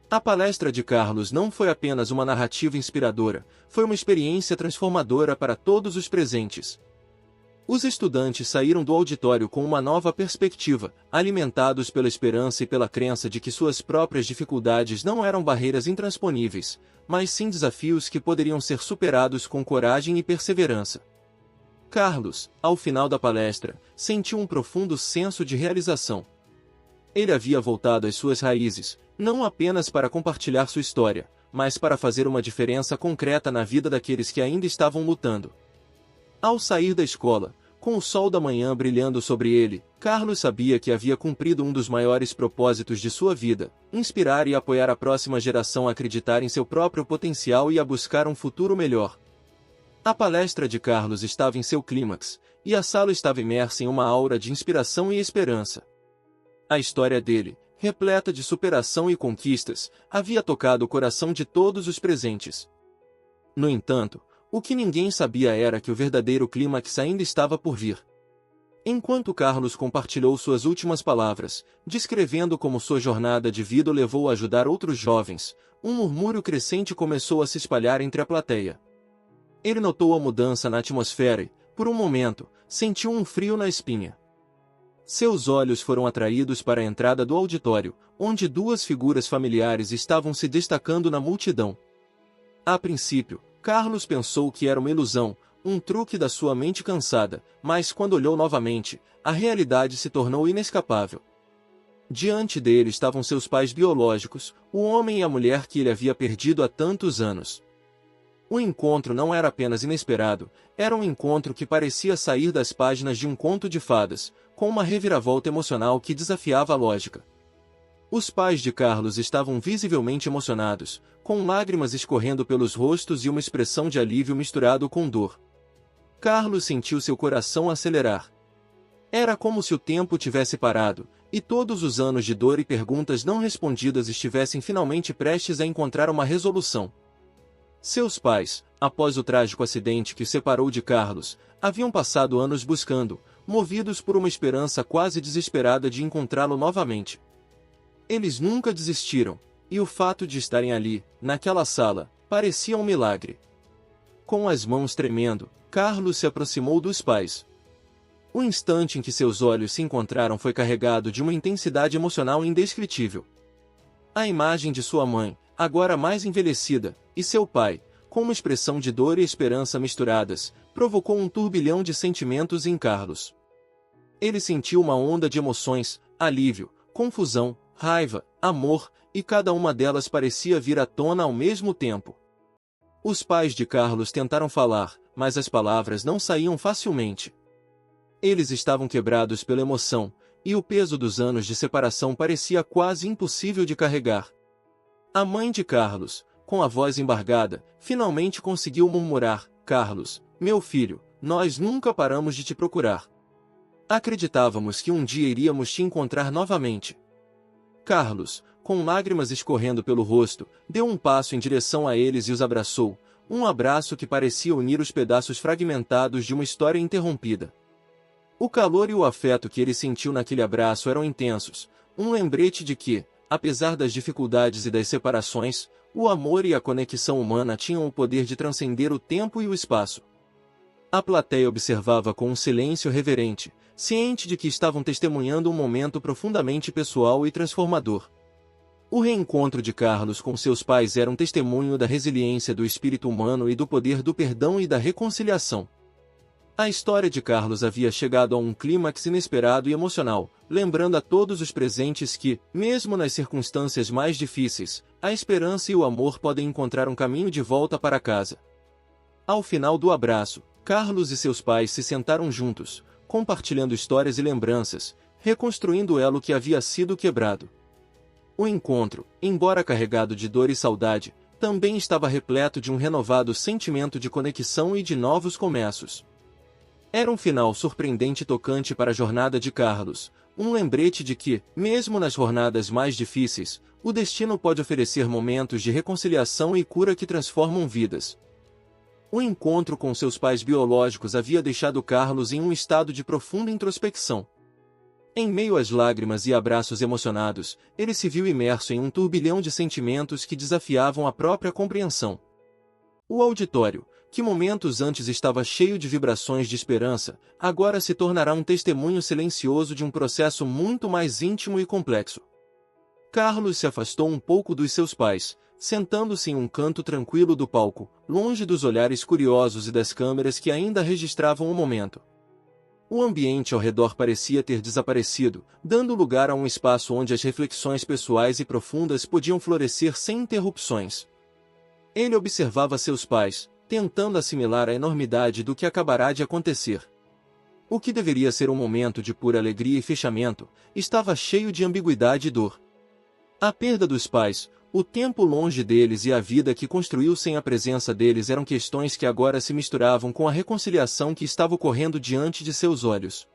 A palestra de Carlos não foi apenas uma narrativa inspiradora, foi uma experiência transformadora para todos os presentes. Os estudantes saíram do auditório com uma nova perspectiva, alimentados pela esperança e pela crença de que suas próprias dificuldades não eram barreiras intransponíveis, mas sim desafios que poderiam ser superados com coragem e perseverança. Carlos, ao final da palestra, sentiu um profundo senso de realização. Ele havia voltado às suas raízes, não apenas para compartilhar sua história, mas para fazer uma diferença concreta na vida daqueles que ainda estavam lutando. Ao sair da escola, com o sol da manhã brilhando sobre ele, Carlos sabia que havia cumprido um dos maiores propósitos de sua vida: inspirar e apoiar a próxima geração a acreditar em seu próprio potencial e a buscar um futuro melhor. A palestra de Carlos estava em seu clímax, e a sala estava imersa em uma aura de inspiração e esperança. A história dele, repleta de superação e conquistas, havia tocado o coração de todos os presentes. No entanto, o que ninguém sabia era que o verdadeiro clímax ainda estava por vir. Enquanto Carlos compartilhou suas últimas palavras, descrevendo como sua jornada de vida o levou a ajudar outros jovens, um murmúrio crescente começou a se espalhar entre a plateia. Ele notou a mudança na atmosfera e, por um momento, sentiu um frio na espinha. Seus olhos foram atraídos para a entrada do auditório, onde duas figuras familiares estavam se destacando na multidão. A princípio, Carlos pensou que era uma ilusão, um truque da sua mente cansada, mas quando olhou novamente, a realidade se tornou inescapável. Diante dele estavam seus pais biológicos, o homem e a mulher que ele havia perdido há tantos anos. O encontro não era apenas inesperado, era um encontro que parecia sair das páginas de um conto de fadas, com uma reviravolta emocional que desafiava a lógica. Os pais de Carlos estavam visivelmente emocionados, com lágrimas escorrendo pelos rostos e uma expressão de alívio misturado com dor. Carlos sentiu seu coração acelerar. Era como se o tempo tivesse parado, e todos os anos de dor e perguntas não respondidas estivessem finalmente prestes a encontrar uma resolução. Seus pais, após o trágico acidente que o separou de Carlos, haviam passado anos buscando, movidos por uma esperança quase desesperada de encontrá-lo novamente. Eles nunca desistiram, e o fato de estarem ali, naquela sala, parecia um milagre. Com as mãos tremendo, Carlos se aproximou dos pais. O instante em que seus olhos se encontraram foi carregado de uma intensidade emocional indescritível. A imagem de sua mãe, agora mais envelhecida, e seu pai, com uma expressão de dor e esperança misturadas, provocou um turbilhão de sentimentos em Carlos. Ele sentiu uma onda de emoções, alívio, confusão, raiva, amor, e cada uma delas parecia vir à tona ao mesmo tempo. Os pais de Carlos tentaram falar, mas as palavras não saíam facilmente. Eles estavam quebrados pela emoção, e o peso dos anos de separação parecia quase impossível de carregar. A mãe de Carlos, com a voz embargada, finalmente conseguiu murmurar: "Carlos, meu filho, nós nunca paramos de te procurar. Acreditávamos que um dia iríamos te encontrar novamente." Carlos, com lágrimas escorrendo pelo rosto, deu um passo em direção a eles e os abraçou, um abraço que parecia unir os pedaços fragmentados de uma história interrompida. O calor e o afeto que ele sentiu naquele abraço eram intensos, um lembrete de que, apesar das dificuldades e das separações, o amor e a conexão humana tinham o poder de transcender o tempo e o espaço. A plateia observava com um silêncio reverente, ciente de que estavam testemunhando um momento profundamente pessoal e transformador. O reencontro de Carlos com seus pais era um testemunho da resiliência do espírito humano e do poder do perdão e da reconciliação. A história de Carlos havia chegado a um clímax inesperado e emocional, lembrando a todos os presentes que, mesmo nas circunstâncias mais difíceis, a esperança e o amor podem encontrar um caminho de volta para casa. Ao final do abraço, Carlos e seus pais se sentaram juntos, compartilhando histórias e lembranças, reconstruindo o elo que havia sido quebrado. O encontro, embora carregado de dor e saudade, também estava repleto de um renovado sentimento de conexão e de novos começos. Era um final surpreendente e tocante para a jornada de Carlos, um lembrete de que, mesmo nas jornadas mais difíceis, o destino pode oferecer momentos de reconciliação e cura que transformam vidas. O encontro com seus pais biológicos havia deixado Carlos em um estado de profunda introspecção. Em meio às lágrimas e abraços emocionados, ele se viu imerso em um turbilhão de sentimentos que desafiavam a própria compreensão. O auditório, que momentos antes estava cheio de vibrações de esperança, agora se tornará um testemunho silencioso de um processo muito mais íntimo e complexo. Carlos se afastou um pouco dos seus pais, sentando-se em um canto tranquilo do palco, longe dos olhares curiosos e das câmeras que ainda registravam o momento. O ambiente ao redor parecia ter desaparecido, dando lugar a um espaço onde as reflexões pessoais e profundas podiam florescer sem interrupções. Ele observava seus pais, tentando assimilar a enormidade do que acabará de acontecer. O que deveria ser um momento de pura alegria e fechamento, estava cheio de ambiguidade e dor. A perda dos pais, o tempo longe deles e a vida que construiu sem a presença deles eram questões que agora se misturavam com a reconciliação que estava ocorrendo diante de seus olhos.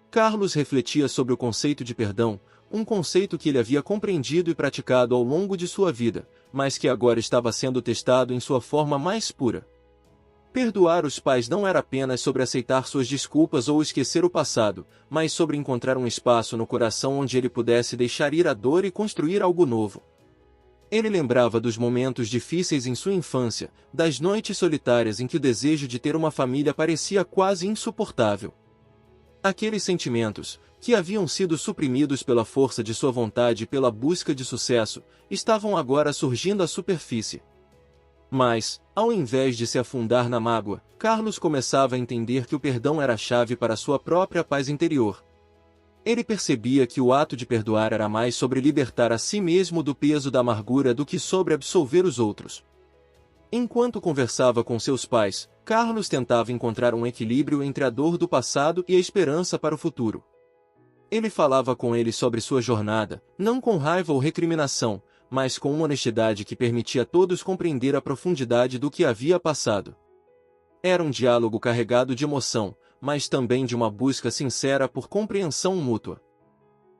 Carlos refletia sobre o conceito de perdão, um conceito que ele havia compreendido e praticado ao longo de sua vida, mas que agora estava sendo testado em sua forma mais pura. Perdoar os pais não era apenas sobre aceitar suas desculpas ou esquecer o passado, mas sobre encontrar um espaço no coração onde ele pudesse deixar ir a dor e construir algo novo. Ele lembrava dos momentos difíceis em sua infância, das noites solitárias em que o desejo de ter uma família parecia quase insuportável. Aqueles sentimentos, que haviam sido suprimidos pela força de sua vontade e pela busca de sucesso, estavam agora surgindo à superfície. Mas, ao invés de se afundar na mágoa, Carlos começava a entender que o perdão era a chave para sua própria paz interior. Ele percebia que o ato de perdoar era mais sobre libertar a si mesmo do peso da amargura do que sobre absolver os outros. Enquanto conversava com seus pais, Carlos tentava encontrar um equilíbrio entre a dor do passado e a esperança para o futuro. Ele falava com eles sobre sua jornada, não com raiva ou recriminação, mas com uma honestidade que permitia a todos compreender a profundidade do que havia passado. Era um diálogo carregado de emoção, mas também de uma busca sincera por compreensão mútua.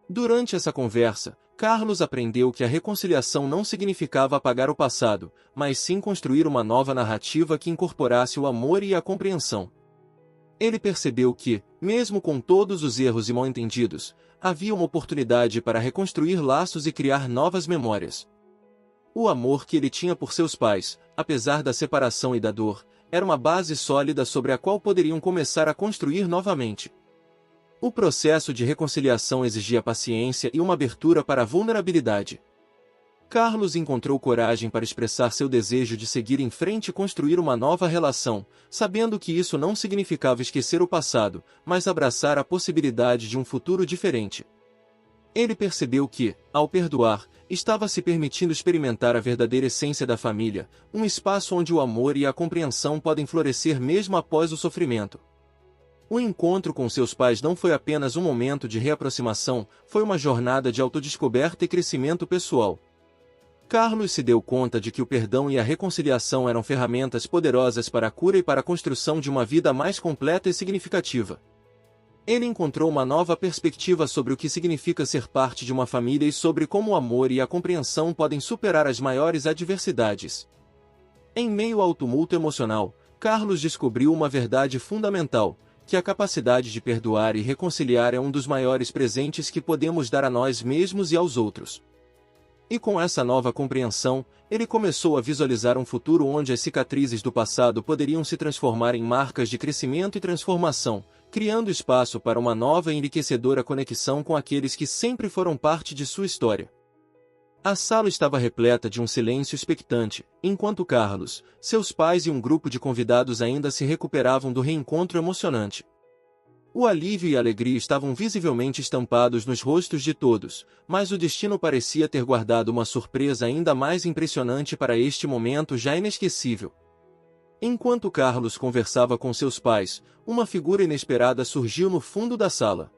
Durante essa conversa, Carlos aprendeu que a reconciliação não significava apagar o passado, mas sim construir uma nova narrativa que incorporasse o amor e a compreensão. Ele percebeu que, mesmo com todos os erros e mal-entendidos, havia uma oportunidade para reconstruir laços e criar novas memórias. O amor que ele tinha por seus pais, apesar da separação e da dor, era uma base sólida sobre a qual poderiam começar a construir novamente. O processo de reconciliação exigia paciência e uma abertura para a vulnerabilidade. Carlos encontrou coragem para expressar seu desejo de seguir em frente e construir uma nova relação, sabendo que isso não significava esquecer o passado, mas abraçar a possibilidade de um futuro diferente. Ele percebeu que, ao perdoar, estava se permitindo experimentar a verdadeira essência da família, um espaço onde o amor e a compreensão podem florescer mesmo após o sofrimento. O encontro com seus pais não foi apenas um momento de reaproximação, foi uma jornada de autodescoberta e crescimento pessoal. Carlos se deu conta de que o perdão e a reconciliação eram ferramentas poderosas para a cura e para a construção de uma vida mais completa e significativa. Ele encontrou uma nova perspectiva sobre o que significa ser parte de uma família e sobre como o amor e a compreensão podem superar as maiores adversidades. Em meio ao tumulto emocional, Carlos descobriu uma verdade fundamental, que a capacidade de perdoar e reconciliar é um dos maiores presentes que podemos dar a nós mesmos e aos outros. E com essa nova compreensão, ele começou a visualizar um futuro onde as cicatrizes do passado poderiam se transformar em marcas de crescimento e transformação, criando espaço para uma nova e enriquecedora conexão com aqueles que sempre foram parte de sua história. A sala estava repleta de um silêncio expectante, enquanto Carlos, seus pais e um grupo de convidados ainda se recuperavam do reencontro emocionante. O alívio e a alegria estavam visivelmente estampados nos rostos de todos, mas o destino parecia ter guardado uma surpresa ainda mais impressionante para este momento já inesquecível. Enquanto Carlos conversava com seus pais, uma figura inesperada surgiu no fundo da sala.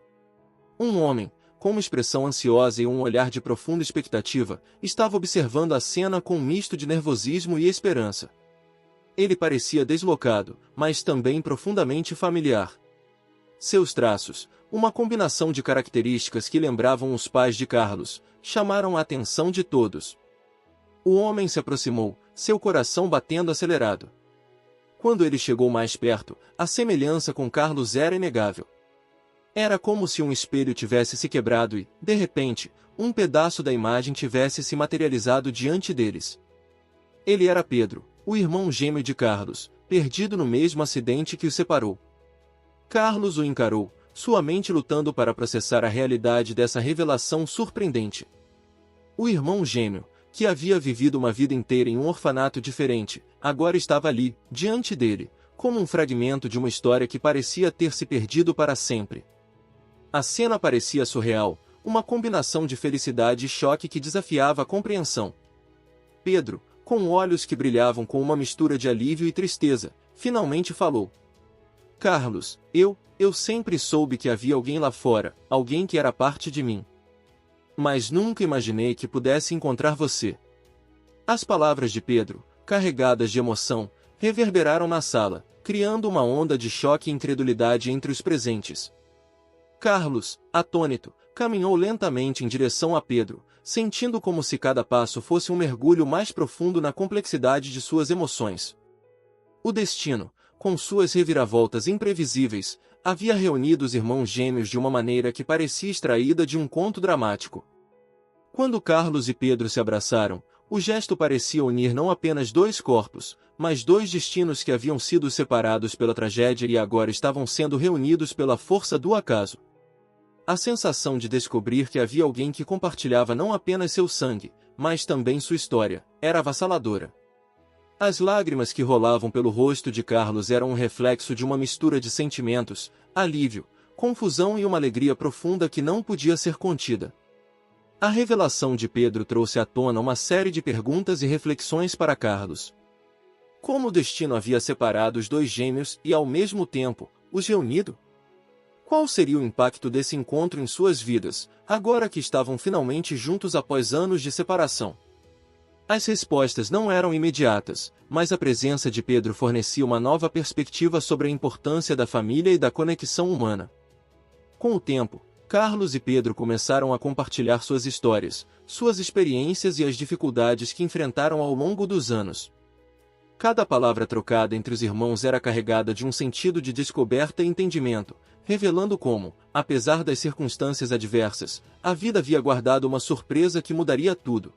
Um homem, com uma expressão ansiosa e um olhar de profunda expectativa, estava observando a cena com um misto de nervosismo e esperança. Ele parecia deslocado, mas também profundamente familiar. Seus traços, uma combinação de características que lembravam os pais de Carlos, chamaram a atenção de todos. O homem se aproximou, seu coração batendo acelerado. Quando ele chegou mais perto, a semelhança com Carlos era inegável. Era como se um espelho tivesse se quebrado e, de repente, um pedaço da imagem tivesse se materializado diante deles. Ele era Pedro, o irmão gêmeo de Carlos, perdido no mesmo acidente que o separou. Carlos o encarou, sua mente lutando para processar a realidade dessa revelação surpreendente. O irmão gêmeo, que havia vivido uma vida inteira em um orfanato diferente, agora estava ali, diante dele, como um fragmento de uma história que parecia ter se perdido para sempre. A cena parecia surreal, uma combinação de felicidade e choque que desafiava a compreensão. Pedro, com olhos que brilhavam com uma mistura de alívio e tristeza, finalmente falou. Carlos, eu sempre soube que havia alguém lá fora, alguém que era parte de mim. Mas nunca imaginei que pudesse encontrar você. As palavras de Pedro, carregadas de emoção, reverberaram na sala, criando uma onda de choque e incredulidade entre os presentes. Carlos, atônito, caminhou lentamente em direção a Pedro, sentindo como se cada passo fosse um mergulho mais profundo na complexidade de suas emoções. O destino, com suas reviravoltas imprevisíveis, havia reunido os irmãos gêmeos de uma maneira que parecia extraída de um conto dramático. Quando Carlos e Pedro se abraçaram, o gesto parecia unir não apenas dois corpos, mas dois destinos que haviam sido separados pela tragédia e agora estavam sendo reunidos pela força do acaso. A sensação de descobrir que havia alguém que compartilhava não apenas seu sangue, mas também sua história, era avassaladora. As lágrimas que rolavam pelo rosto de Carlos eram um reflexo de uma mistura de sentimentos, alívio, confusão e uma alegria profunda que não podia ser contida. A revelação de Pedro trouxe à tona uma série de perguntas e reflexões para Carlos. Como o destino havia separado os dois gêmeos e, ao mesmo tempo, os reunido? Qual seria o impacto desse encontro em suas vidas, agora que estavam finalmente juntos após anos de separação? As respostas não eram imediatas, mas a presença de Pedro fornecia uma nova perspectiva sobre a importância da família e da conexão humana. Com o tempo, Carlos e Pedro começaram a compartilhar suas histórias, suas experiências e as dificuldades que enfrentaram ao longo dos anos. Cada palavra trocada entre os irmãos era carregada de um sentido de descoberta e entendimento, revelando como, apesar das circunstâncias adversas, a vida havia guardado uma surpresa que mudaria tudo.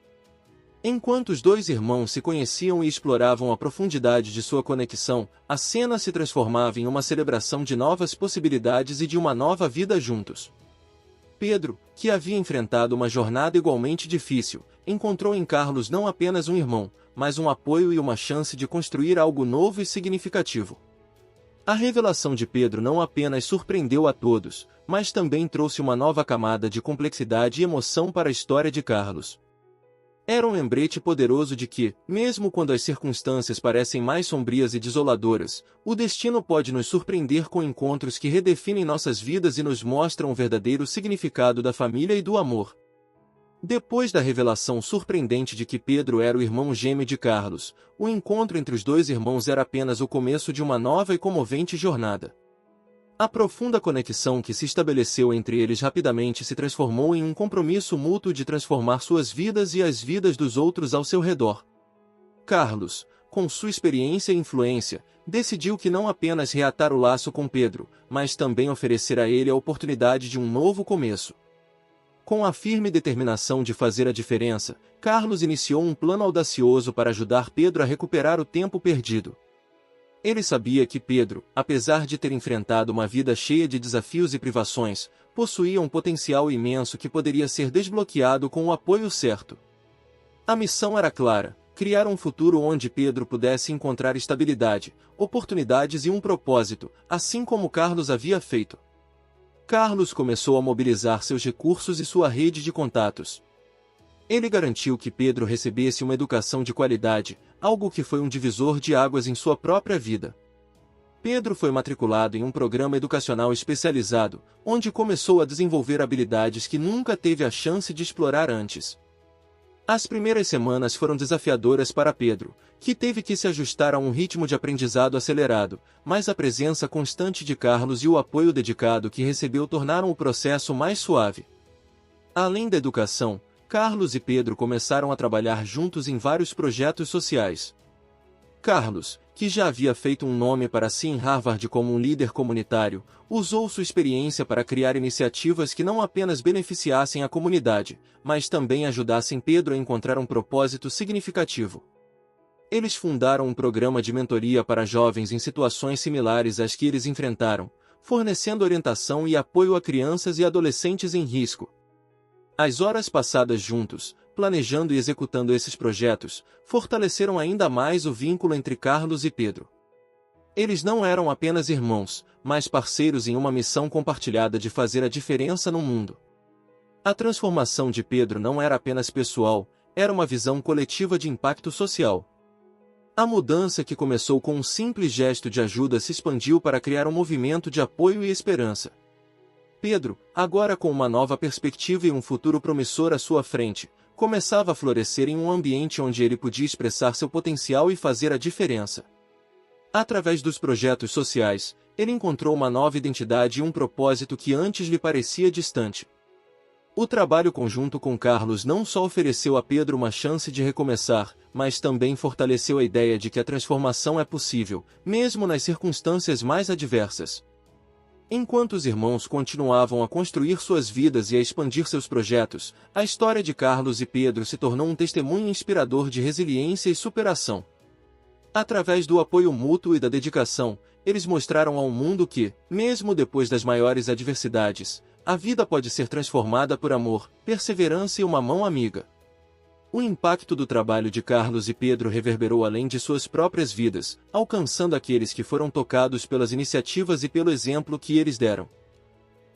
Enquanto os dois irmãos se conheciam e exploravam a profundidade de sua conexão, a cena se transformava em uma celebração de novas possibilidades e de uma nova vida juntos. Pedro, que havia enfrentado uma jornada igualmente difícil, encontrou em Carlos não apenas um irmão, mas um apoio e uma chance de construir algo novo e significativo. A revelação de Pedro não apenas surpreendeu a todos, mas também trouxe uma nova camada de complexidade e emoção para a história de Carlos. Era um lembrete poderoso de que, mesmo quando as circunstâncias parecem mais sombrias e desoladoras, o destino pode nos surpreender com encontros que redefinem nossas vidas e nos mostram o verdadeiro significado da família e do amor. Depois da revelação surpreendente de que Pedro era o irmão gêmeo de Carlos, o encontro entre os dois irmãos era apenas o começo de uma nova e comovente jornada. A profunda conexão que se estabeleceu entre eles rapidamente se transformou em um compromisso mútuo de transformar suas vidas e as vidas dos outros ao seu redor. Carlos, com sua experiência e influência, decidiu que não apenas reatar o laço com Pedro, mas também oferecer a ele a oportunidade de um novo começo. Com a firme determinação de fazer a diferença, Carlos iniciou um plano audacioso para ajudar Pedro a recuperar o tempo perdido. Ele sabia que Pedro, apesar de ter enfrentado uma vida cheia de desafios e privações, possuía um potencial imenso que poderia ser desbloqueado com o apoio certo. A missão era clara: criar um futuro onde Pedro pudesse encontrar estabilidade, oportunidades e um propósito, assim como Carlos havia feito. Carlos começou a mobilizar seus recursos e sua rede de contatos. Ele garantiu que Pedro recebesse uma educação de qualidade, algo que foi um divisor de águas em sua própria vida. Pedro foi matriculado em um programa educacional especializado, onde começou a desenvolver habilidades que nunca teve a chance de explorar antes. As primeiras semanas foram desafiadoras para Pedro, que teve que se ajustar a um ritmo de aprendizado acelerado, mas a presença constante de Carlos e o apoio dedicado que recebeu tornaram o processo mais suave. Além da educação, Carlos e Pedro começaram a trabalhar juntos em vários projetos sociais. Carlos, que já havia feito um nome para si em Harvard como um líder comunitário, usou sua experiência para criar iniciativas que não apenas beneficiassem a comunidade, mas também ajudassem Pedro a encontrar um propósito significativo. Eles fundaram um programa de mentoria para jovens em situações similares às que eles enfrentaram, fornecendo orientação e apoio a crianças e adolescentes em risco. As horas passadas juntos, planejando e executando esses projetos, fortaleceram ainda mais o vínculo entre Carlos e Pedro. Eles não eram apenas irmãos, mas parceiros em uma missão compartilhada de fazer a diferença no mundo. A transformação de Pedro não era apenas pessoal, era uma visão coletiva de impacto social. A mudança que começou com um simples gesto de ajuda se expandiu para criar um movimento de apoio e esperança. Pedro, agora com uma nova perspectiva e um futuro promissor à sua frente, começava a florescer em um ambiente onde ele podia expressar seu potencial e fazer a diferença. Através dos projetos sociais, ele encontrou uma nova identidade e um propósito que antes lhe parecia distante. O trabalho conjunto com Carlos não só ofereceu a Pedro uma chance de recomeçar, mas também fortaleceu a ideia de que a transformação é possível, mesmo nas circunstâncias mais adversas. Enquanto os irmãos continuavam a construir suas vidas e a expandir seus projetos, a história de Carlos e Pedro se tornou um testemunho inspirador de resiliência e superação. Através do apoio mútuo e da dedicação, eles mostraram ao mundo que, mesmo depois das maiores adversidades, a vida pode ser transformada por amor, perseverança e uma mão amiga. O impacto do trabalho de Carlos e Pedro reverberou além de suas próprias vidas, alcançando aqueles que foram tocados pelas iniciativas e pelo exemplo que eles deram.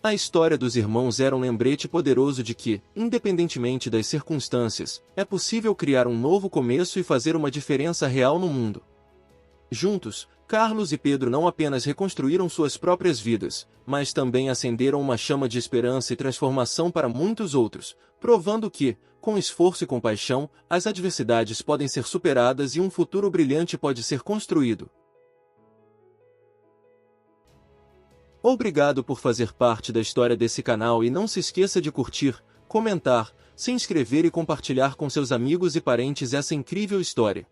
A história dos irmãos era um lembrete poderoso de que, independentemente das circunstâncias, é possível criar um novo começo e fazer uma diferença real no mundo. Juntos, Carlos e Pedro não apenas reconstruíram suas próprias vidas, mas também acenderam uma chama de esperança e transformação para muitos outros, provando que, com esforço e compaixão, as adversidades podem ser superadas e um futuro brilhante pode ser construído. Obrigado por fazer parte da história desse canal e não se esqueça de curtir, comentar, se inscrever e compartilhar com seus amigos e parentes essa incrível história.